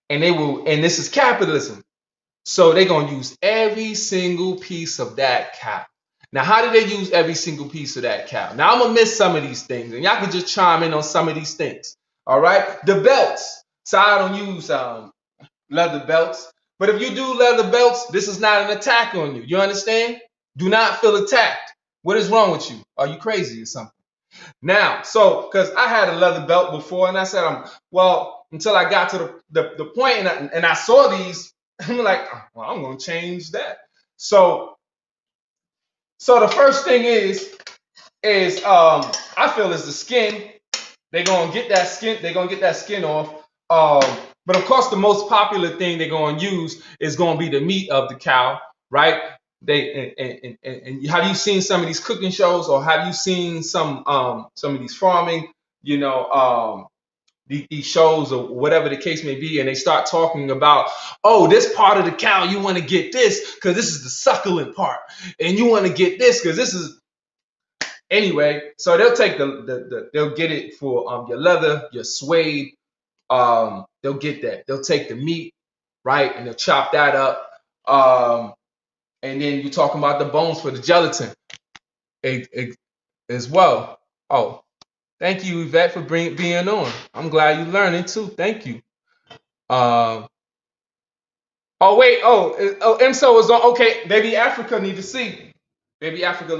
and this is capitalism. So they're going to use every single piece of that cow. Now, how do they use every single piece of that cow? Now, I'm going to miss some of these things, and y'all can just chime in on some of these things. All right? The belts. So I don't use leather belts. But if you do leather belts, this is not an attack on you. You understand? Do not feel attacked. What is wrong with you? Are you crazy or something? Now, so, because I had a leather belt before, and I said, until I got to the point, and I saw these, I'm like, well, I'm going to change that. So the first thing is I feel is the skin. They're going to get that skin. They're going to get that skin off. But of course, the most popular thing they're going to use is going to be the meat of the cow, right? And have you seen some of these cooking shows, or have you seen some of these farming, these shows or whatever the case may be, and they start talking about, oh, this part of the cow, you want to get this because this is the succulent part, and you want to get this because this is anyway. So they'll take they'll get it for your leather, your suede. They'll get that. They'll take the meat, right, and they'll chop that up. And then you're talking about the bones for the gelatin as well. Oh, thank you, Yvette, for being on. I'm glad you're learning too. Thank you. Oh wait. Oh, MSO is on. Okay, Baby Africa need to see. Baby Africa,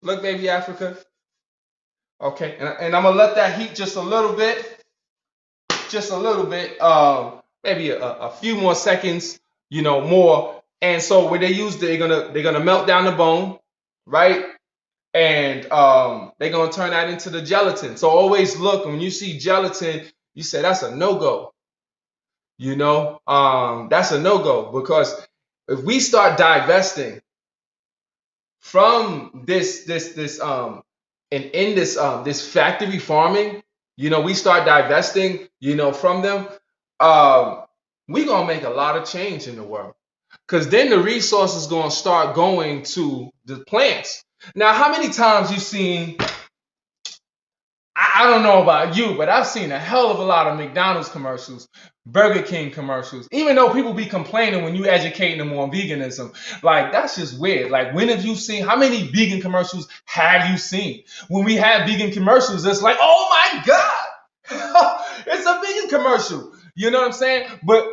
look, Baby Africa. Okay, and I'm gonna let that heat just a little bit, maybe a few more seconds, more. And so when they use they're gonna melt down the bone, right? And they're gonna turn that into the gelatin. So always look when you see gelatin, you say that's a no-go. That's a no-go, because if we start divesting from this and in this factory farming, we start divesting, from them, we're gonna make a lot of change in the world. Because then the resources gonna start going to the plants. Now, how many times you seen? I don't know about you, but I've seen a hell of a lot of McDonald's commercials, Burger King commercials, even though people be complaining when you educating them on veganism. Like, that's just weird. Like, when have you seen, how many vegan commercials have you seen? When we have vegan commercials, it's like, oh my God, it's a vegan commercial. You know what I'm saying? But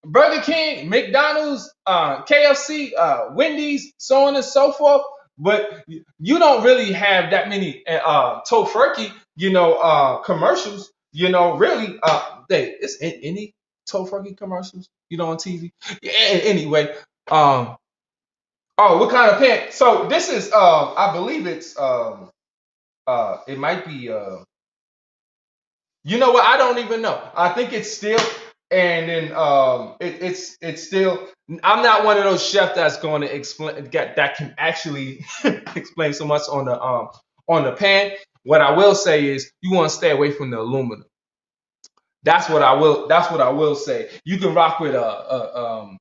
Burger King, McDonald's, KFC, Wendy's, so on and so forth. But you don't really have that many tofurkey, commercials. Really, it's any tofurkey commercials, on TV. Yeah, anyway, oh, what kind of pan? So this is, I believe it's, it might be, you know what? I don't even know. I think it's still, and then it's still. I'm not one of those chefs that's going to explain that can actually explain so much on the pan. What I will say is you want to stay away from the aluminum. That's what I will. That's what I will say. You can rock with a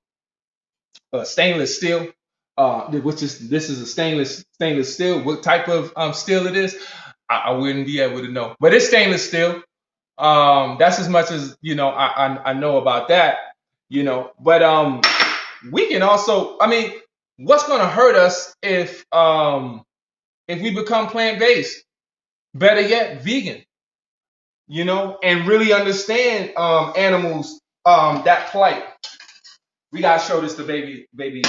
stainless steel, which is this is a stainless steel. What type of steel it is, I wouldn't be able to know, but it's stainless steel. That's as much as I know about that. But we can also, I mean, what's going to hurt us if we become plant-based? Better yet, vegan. And really understand animals that plight. We gotta show this to baby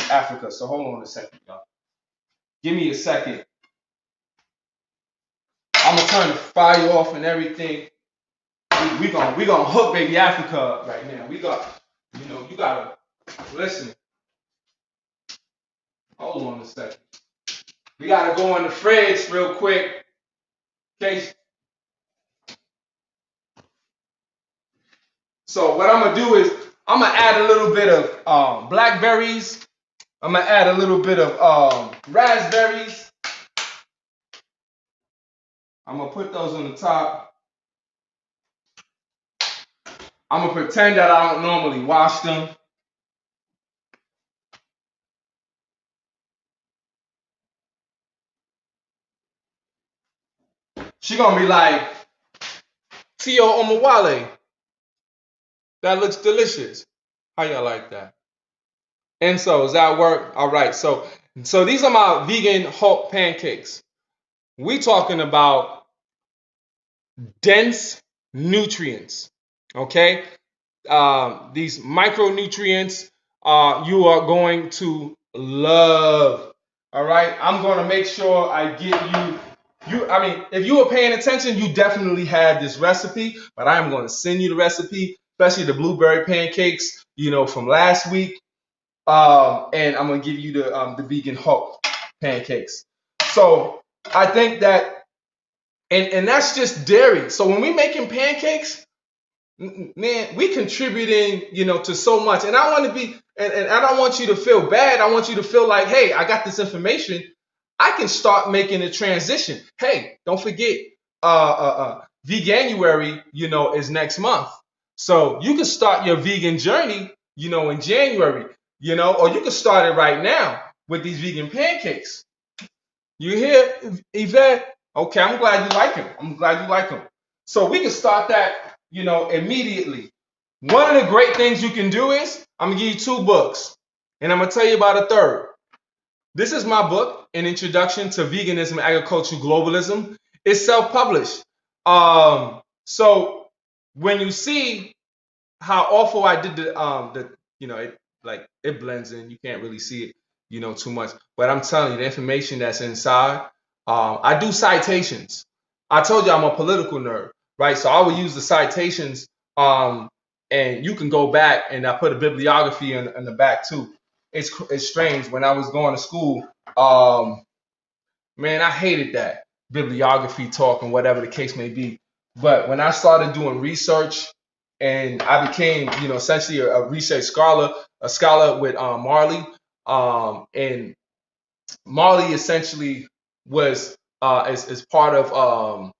Africa. So hold on a second, y'all. Give me a second. I'm gonna turn the fire off and everything. We gonna hook baby Africa up right now. We got, you gotta listen. Hold on a second. We gotta go in the fridge real quick. Okay. So what I'm gonna do is I'm gonna add a little bit of blackberries. I'm gonna add a little bit of raspberries. I'm gonna put those on the top. I'm gonna pretend that I don't normally wash them. She gonna be like, Tio Omowale, that looks delicious. How y'all like that? And so, does that work? All right. So these are my vegan Hulk pancakes. We talking about dense nutrients. Okay. These micronutrients you are going to love. All right. I'm going to make sure I give you. I mean, if you were paying attention, you definitely had this recipe, but I am going to send you the recipe, especially the blueberry pancakes, from last week. And I'm going to give you the vegan Hulk pancakes. So I think that, and that's just dairy. So when we making pancakes, man, we contributing, to so much. And I want to be, and I don't want you to feel bad. I want you to feel like, hey, I got this information. I can start making a transition. Hey, don't forget, Veganuary, is next month. So you can start your vegan journey, in January, or you can start it right now with these vegan pancakes. You hear, Yvette? Okay, I'm glad you like them. I'm glad you like them. So we can start that, immediately. One of the great things you can do is, I'm gonna give you 2 books, and I'm gonna tell you about a third. This is my book, An Introduction to Veganism, Agriculture, Globalism. It's self-published. So when you see how awful I did it blends in. You can't really see it, too much. But I'm telling you, the information that's inside. I do citations. I told you I'm a political nerd, right? So I will use the citations, and you can go back, and I put a bibliography in the back too. It's strange. When I was going to school, man, I hated that bibliography talk and whatever the case may be. But when I started doing research, and I became, essentially a research scholar, a scholar with Marley, and Marley essentially was is part of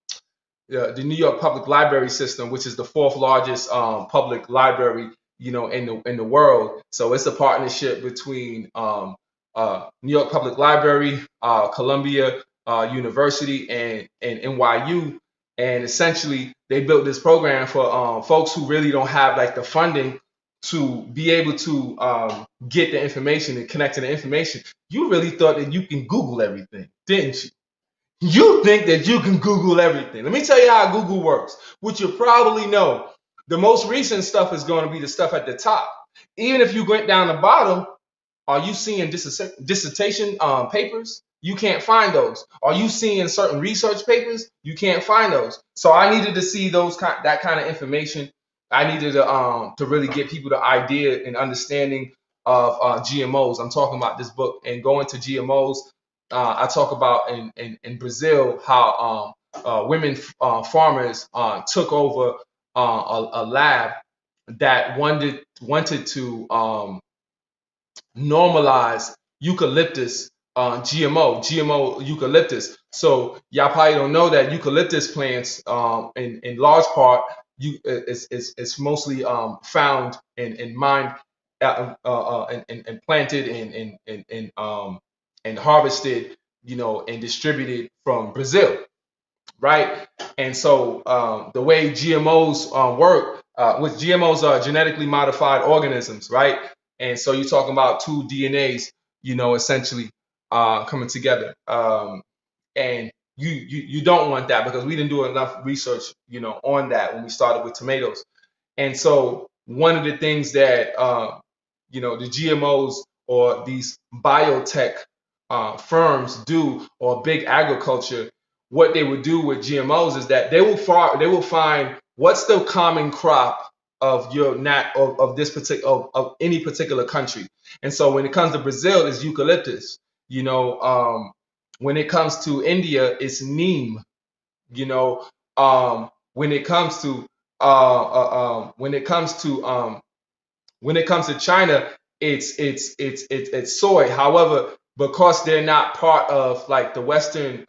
the New York Public Library System, which is the 4th largest public library, in the world. So it's a partnership between New York Public Library, Columbia University, and NYU. And essentially, they built this program for folks who really don't have like the funding to be able to get the information and connect to the information. You really thought that you can Google everything, didn't you? You think that you can Google everything. Let me tell you how Google works, which you probably know. The most recent stuff is going to be the stuff at the top. Even if you went down the bottom, are you seeing dissertation papers? You can't find those. Are you seeing certain research papers? You can't find those. So I needed to see that kind of information. I needed to really get people the idea and understanding of GMOs. I'm talking about this book and going to GMOs. I talk about in Brazil how women farmers took over a lab that wanted to normalize eucalyptus, GMO eucalyptus. So y'all probably don't know that eucalyptus plants, in large part, it's mostly found and mined and planted and harvested, and distributed from Brazil, right? And so the way GMOs work, with GMOs are genetically modified organisms, right? And so you're talking about two DNAs, essentially coming together. And you don't want that, because we didn't do enough research, on that when we started with tomatoes. And so one of the things that the GMOs or these biotech firms do, or big agriculture, what they would do with GMOs is that they will find what's the common crop of of any particular country. And so when it comes to Brazil, it's eucalyptus. When it comes to India, it's neem. When it comes to China, it's soy. However, because they're not part of like the Western,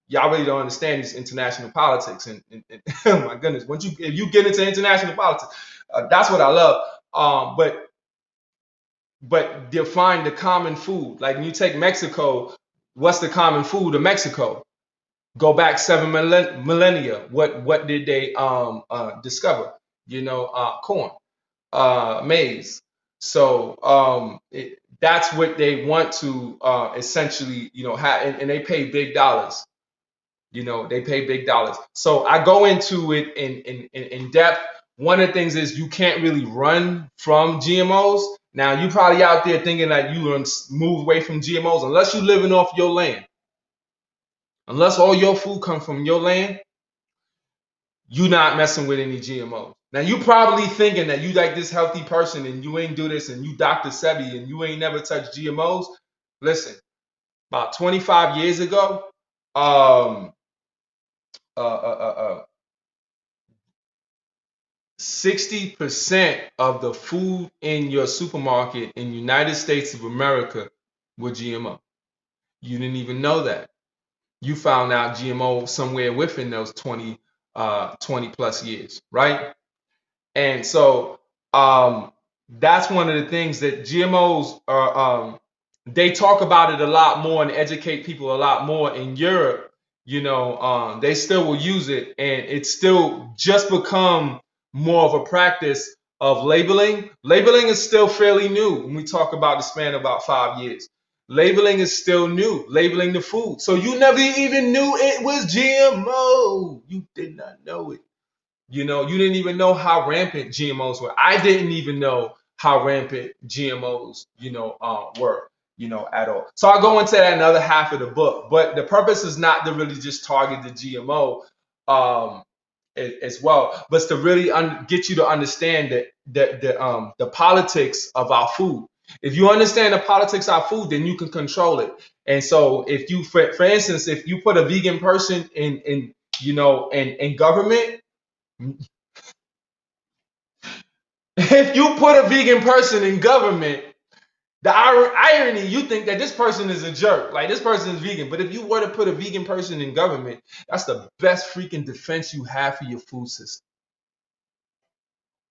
y'all really don't understand these international politics. And oh my goodness, if you get into international politics, that's what I love. But define the common food. Like when you take Mexico, what's the common food of Mexico? Go back 7 millennia. What did they discover? Corn, maize. So that's what they want to essentially, have, and they pay big dollars. They pay big dollars. So I go into it in depth. One of the things is you can't really run from GMOs. Now you probably out there thinking that you gonna move away from GMOs unless you're living off your land. Unless all your food comes from your land, you not messing with any GMOs. Now you probably thinking that you like this healthy person and you ain't do this and you Dr. Sebi and you ain't never touched GMOs. Listen, about 25 years ago, 60% of the food in your supermarket in the United States of America were GMO. You didn't even know that. You found out GMO somewhere within those 20 plus years, right? And so that's one of the things that GMOs are, they talk about it a lot more and educate people a lot more in Europe. They still will use it, and it's still just become more of a practice of labeling. Labeling is still fairly new when we talk about the span of about 5 years. Labeling is still new, labeling the food. So you never even knew it was GMO. You did not know it. You didn't even know how rampant GMOs were. I didn't even know how rampant GMOs, were, at all. So I'll go into that in another half of the book. But the purpose is not to really just target the GMO as well, but it's to really get you to understand the politics of our food. If you understand the politics of our food, then you can control it. And so if you, for instance, if you put a vegan person in government, if you put a vegan person in government, the irony, you think that this person is a jerk, like this person is vegan. But if you were to put a vegan person in government, that's the best freaking defense you have for your food system.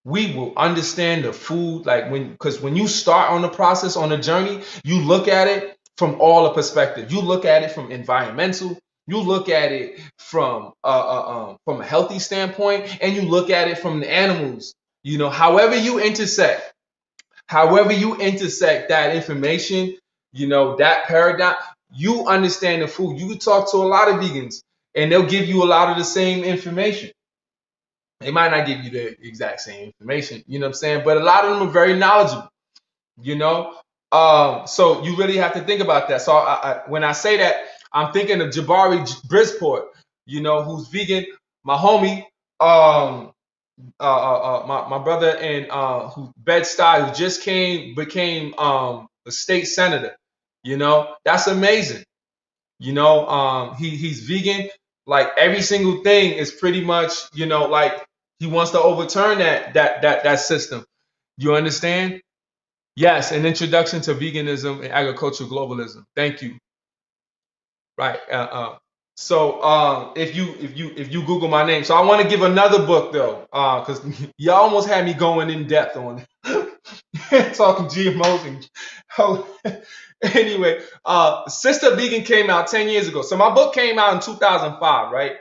We will understand the food, because when you start on the process, on the journey, you look at it from all the perspectives. You look at it from environmental, You look at it from a healthy standpoint, and you look at it from the animals. You know, however you intersect that information, you know, that paradigm, you understand the food. You can talk to a lot of vegans, and they'll give you a lot of the same information. They might not give you the exact same information, you know what I'm saying? But a lot of them are very knowledgeable, you know. So you really have to think about that. So when I say that, I'm thinking of Jabari Brisport, you know, who's vegan, my homie, my brother in who Bed-Stuy, who just became a state senator. You know, that's amazing. You know, he's vegan. Like every single thing is pretty much, you know, like he wants to overturn that system. You understand? Yes, an introduction to veganism and agricultural globalism. Thank you. Right. So if you Google my name, so I want to give another book though, because y'all almost had me going in depth on it. Talking GMOs and oh, anyway, Sister Vegan came out 10 years ago. So my book came out in 2005, right?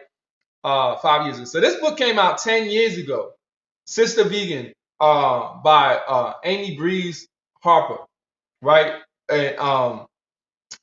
5 years ago. So this book came out 10 years ago. Sister Vegan, by Amy Breeze Harper, right? And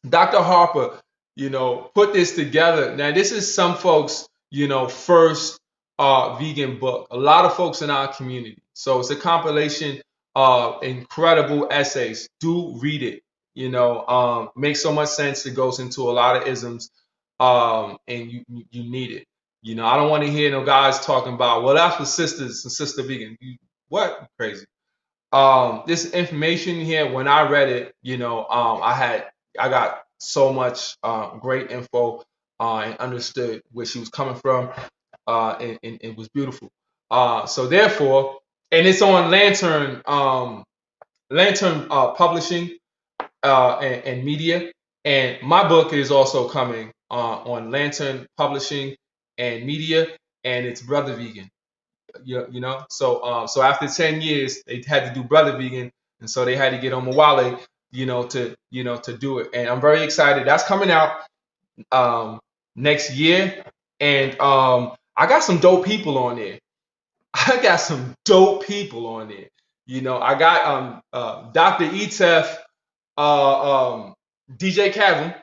Dr. Harper, you know, put this together. Now, this is some folks, you know, first vegan book. A lot of folks in our community. So it's a compilation of incredible essays. Do read it. You know, makes so much sense. It goes into a lot of isms, and you need it. You know, I don't want to hear no guys talking about, well, that's for sisters and sister vegan. What? Crazy. This information here, when I read it, you know, I got so much great info and understood where she was coming from, and it was beautiful. So therefore, and it's on Lantern Publishing and Media, and my book is also coming on Lantern Publishing and Media, and it's Brother Vegan. You know, so after 10 years they had to do Brother Vegan, and so they had to get on Omowale, to do it, and I'm very excited. That's coming out next year, and I got some dope people on there. I got some dope people on there. You know, I got Dr. Etef, DJ Kevin.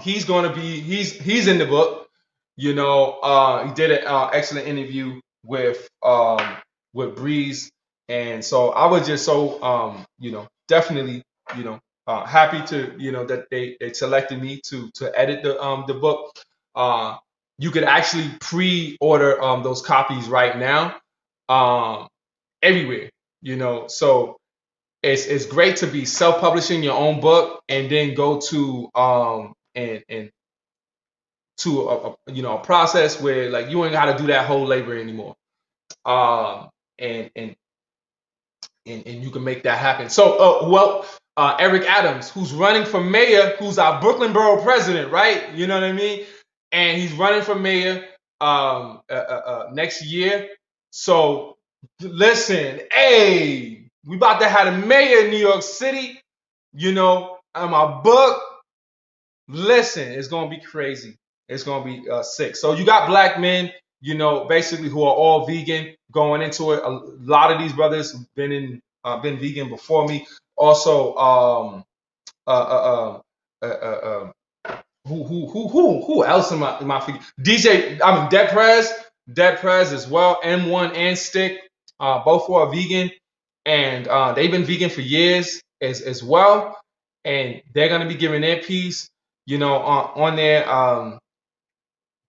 He's going to be he's in the book. You know, he did an excellent interview with Breeze, and so I was just so definitely happy to that they selected me to edit the book. You could actually pre-order those copies right now everywhere. You know, so it's great to be self-publishing your own book and then go to and to a process where like you ain't got to do that whole labor anymore. Um, and and and you can make that happen. So Eric Adams, who's running for mayor, who's our Brooklyn Borough president, right? You know what I mean? And he's running for mayor next year. So listen, hey, we about to have a mayor in New York City. You know, my book. Listen, it's gonna be crazy. It's gonna be sick. So you got black men, basically who are all vegan going into it. A lot of these brothers have been vegan before me. Also, uh, uh, uh, uh, who else am I forgetting? DJ, I mean Dead Prez as well. M1 and Stick, both are vegan, and they've been vegan for years as well, and they're gonna be giving their piece, on there.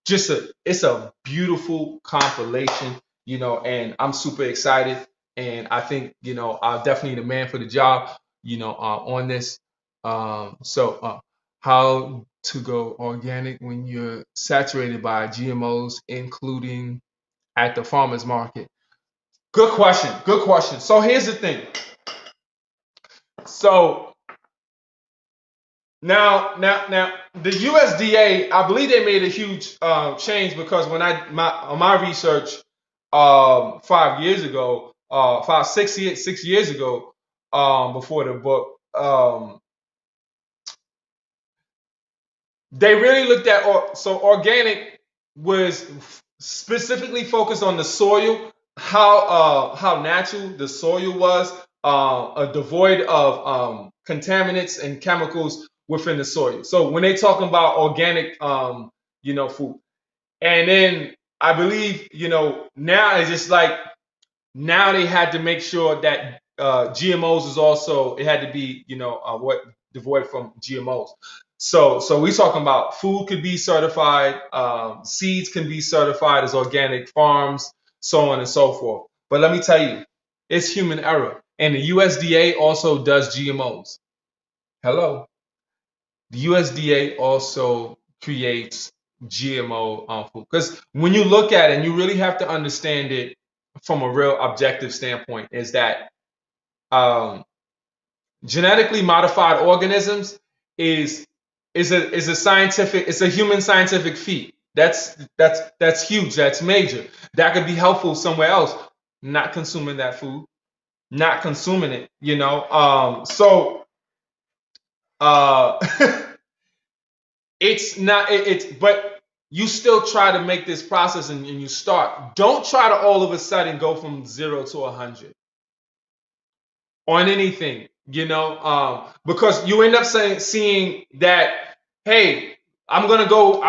It's a beautiful compilation, and I'm super excited, and I think I'm definitely the man for the job, on this. How to go organic when you're saturated by GMOs, including at the farmers market? Good question. Good question. So here's the thing. So now, the USDA, I believe they made a huge change, because when on my research 5 years ago, 6 years ago, before the book, They really looked at so organic was specifically focused on the soil, how natural the soil was, devoid of contaminants and chemicals within the soil. So when they talking about organic, food, and then I believe now it's just like now they had to make sure that GMOs is also, it had to be what devoid from GMOs. So we talking about food could be certified, seeds can be certified as organic farms, so on and so forth. But let me tell you, it's human error, and the USDA also does GMOs. Hello, the USDA also creates GMO food, because when you look at it, and you really have to understand it from a real objective standpoint, is that um, genetically modified organisms is is a scientific, it's a human scientific feat. That's huge. That's major. That could be helpful somewhere else. Not consuming that food, not consuming it. Uh, it's not. It's but you still try to make this process, and you start. Don't try to all of a sudden go from 0 to 100 on anything, because you end up seeing that, hey, I'm gonna go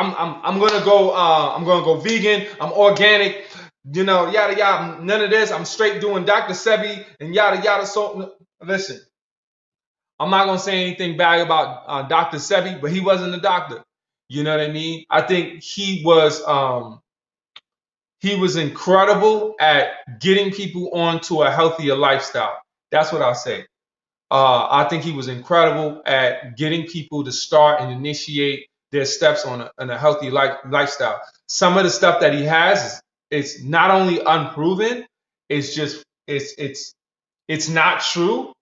vegan, I'm organic, yada yada, none of this, I'm straight doing Dr. Sebi and yada yada. So listen, I'm not gonna say anything bad about Dr. Sebi, but he wasn't a doctor. You know what I mean? I think he was incredible at getting people onto a healthier lifestyle. That's what I'll say. I think he was incredible at getting people to start and initiate their steps on a healthy lifestyle. Some of the stuff that he has, it's not only unproven, it's just it's not true,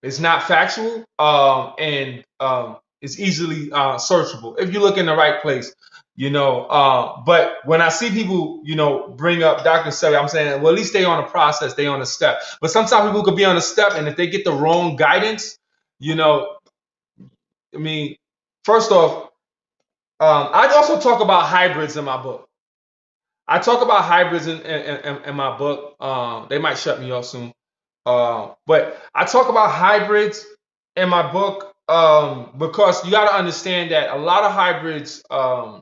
it's not factual, and it's easily searchable if you look in the right place. But when I see people, bring up Dr. Sebi, I'm saying, well, at least they on a process, they on a step. But sometimes people could be on a step, and if they get the wrong guidance, you know, I mean, first off, I also talk about hybrids in my book. I talk about hybrids in my book. They might shut me off soon. But I talk about hybrids in my book, because you got to understand that a lot of hybrids are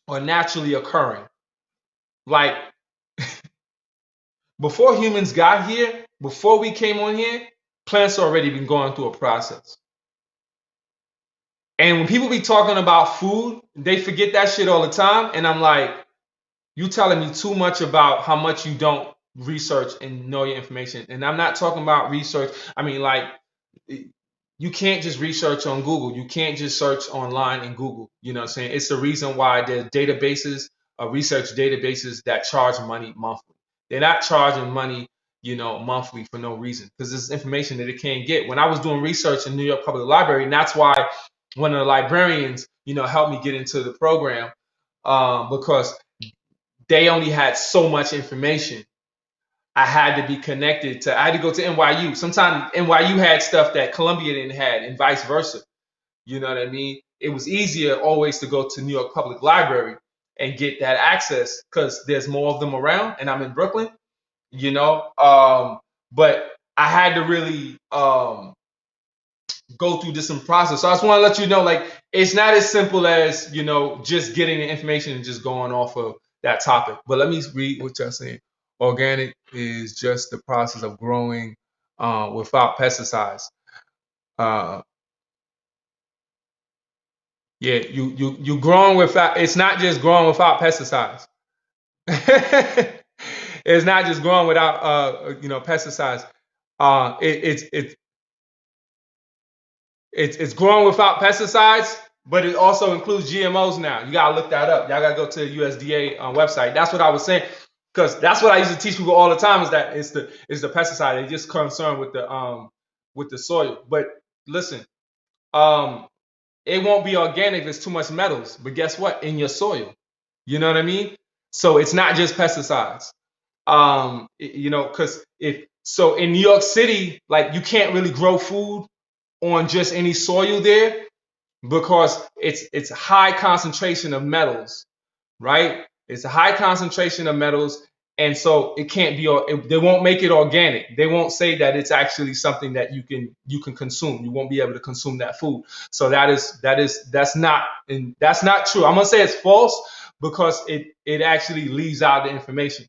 naturally occurring. Like before humans got here, before we came on here, plants already been going through a process. And when people be talking about food, they forget that shit all the time. And I'm like, you telling me too much about how much you don't research and know your information. And I'm not talking about research. I mean, like, you can't just research on Google. You can't just search online in Google. You know what I'm saying? It's the reason why there's databases, research databases that charge money monthly. They're not charging money, monthly for no reason, because this is information that it can't get. When I was doing research in New York Public Library, and that's why one of the librarians, helped me get into the program, because they only had so much information. I had to be connected to, I had to go to NYU. Sometimes NYU had stuff that Columbia didn't have, and vice versa. You know what I mean? It was easier always to go to New York Public Library and get that access because there's more of them around, and I'm in Brooklyn, but I had to really go through this process. So I just want to let you know, like, it's not as simple as, just getting the information and just going off of that topic. But let me read what you're saying. Organic is just the process of growing without pesticides. Uh, yeah, you growing without. It's not just growing without pesticides. It's not just growing without pesticides. It's growing without pesticides, but it also includes GMOs now. You gotta look that up. Y'all gotta go to the USDA website. That's what I was saying, because that's what I used to teach people all the time, is that it's the pesticide. They're just concerned with the soil. But listen, it won't be organic if it's too much metals. But guess what? In your soil, you know what I mean? So it's not just pesticides. Because if so in New York City, like, you can't really grow food on just any soil there. because it's a high concentration of metals, right? It's a high concentration of metals, and so it can't be. They won't make it organic. They won't say that it's actually something that you can consume. You won't be able to consume that food. So that's not true. I'm gonna say it's false because it actually leaves out the information.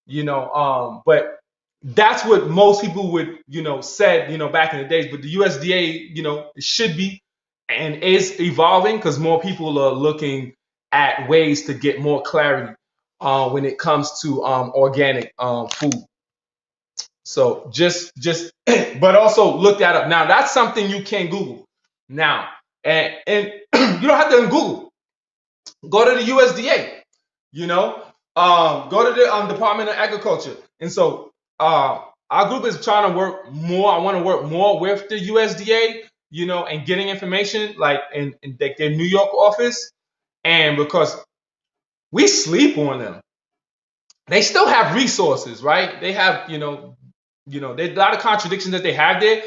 But that's what most people would said back in the days. But the USDA it should be and is evolving because more people are looking at ways to get more clarity when it comes to organic food. So just but also look that up. Now that's something you can Google now, and you don't have to Google. Go to the USDA. You know, go to the Department of Agriculture. And so our group is trying to work more. I want to work more with the USDA, and getting information like in their New York office. And because we sleep on them, they still have resources, right? They have, there's a lot of contradictions that they have there,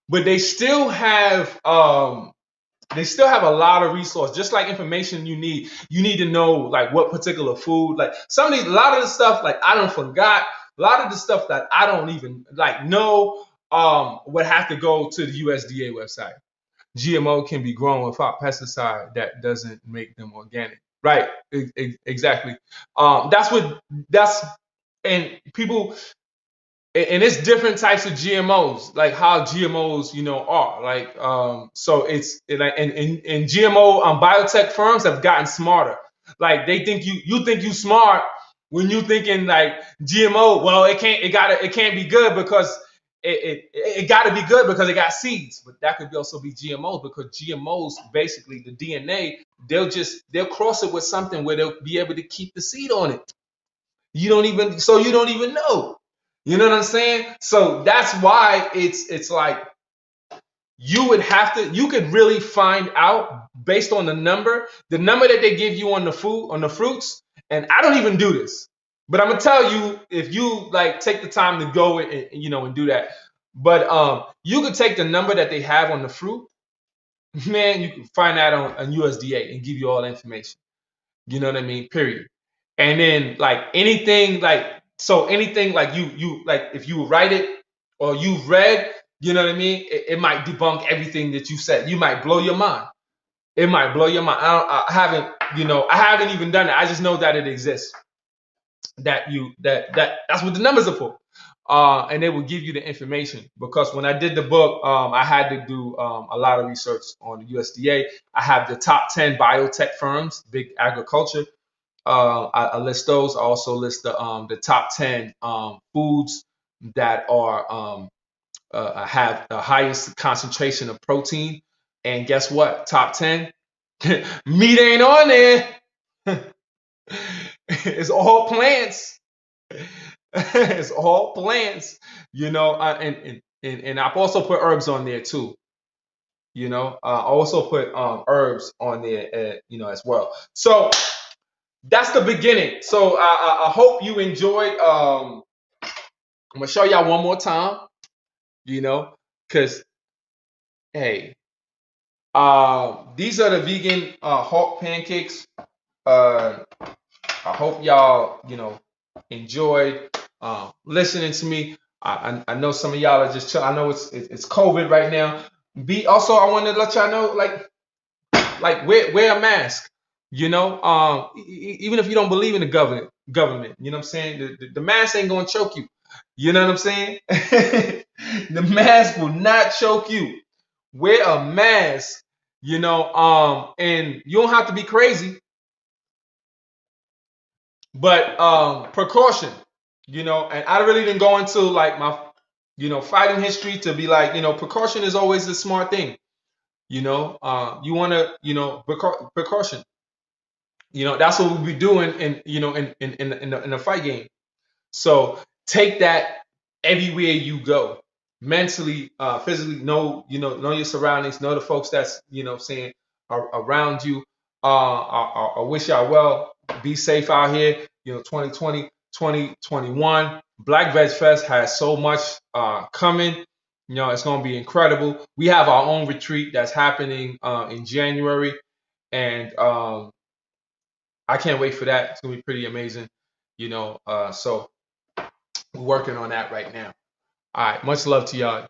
but they still have a lot of resources, just like information you need. You need to know like what particular food, like a lot of the stuff like I don't forgot. A lot of the stuff that I don't even like know would have to go to the USDA website. GMO can be grown without pesticide that doesn't make them organic. Right, exactly. That's and people and it's different types of GMOs, like how GMOs, are like. So it's like and GMO biotech firms have gotten smarter. Like they think you think you smart when you thinking like GMO. Well, it can't be good because it got to be good because it got seeds. But that could also be GMOs because GMOs basically the DNA they'll cross it with something where they'll be able to keep the seed on it. You don't even know. You know what I'm saying? So that's why it's like you could really find out based on the number that they give you on the fruits. And I don't even do this, but I'm gonna tell you if you like take the time to go and do that. But you could take the number that they have on the fruit, man. You can find that on USDA and give you all the information. You know what I mean? Period. And then like anything like you like if you write it or you've read, you know what I mean? It might debunk everything that you said. You might blow your mind. It might blow your mind. I haven't even done it. I just know that it exists. That's what the numbers are for. And they will give you the information because when I did the book, I had to do a lot of research on the USDA. I have the top 10 biotech firms, big agriculture. I list those. I also list the top 10 foods that are have the highest concentration of protein. And guess what? Top 10, meat ain't on there. It's all plants. It's all plants. And I've also put herbs on there too. I also put herbs on there, as well. So that's the beginning. So I hope you enjoyed. I'm gonna show y'all one more time, because hey, these are the vegan hawk pancakes. I hope y'all enjoyed listening to me. I know some of y'all are just chill. I know it's COVID right now. I want to let y'all know like wear a mask. Even if you don't believe in the government, you know what I'm saying? The mask ain't gonna choke you. You know what I'm saying? The mask will not choke you. Wear a mask, and you don't have to be crazy, but precaution, and I really didn't go into like my fighting history to be like, precaution is always the smart thing. You want to, precaution. That's what we be doing in the fight game. So take that everywhere you go, mentally, physically. Know your surroundings. Know the folks that's saying around you. I wish y'all well. Be safe out here. 2020, 2021. Black VegFest has so much coming. You know, it's going to be incredible. We have our own retreat that's happening in January, and I can't wait for that. It's going to be pretty amazing. You know, so we're working on that right now. All right, much love to y'all.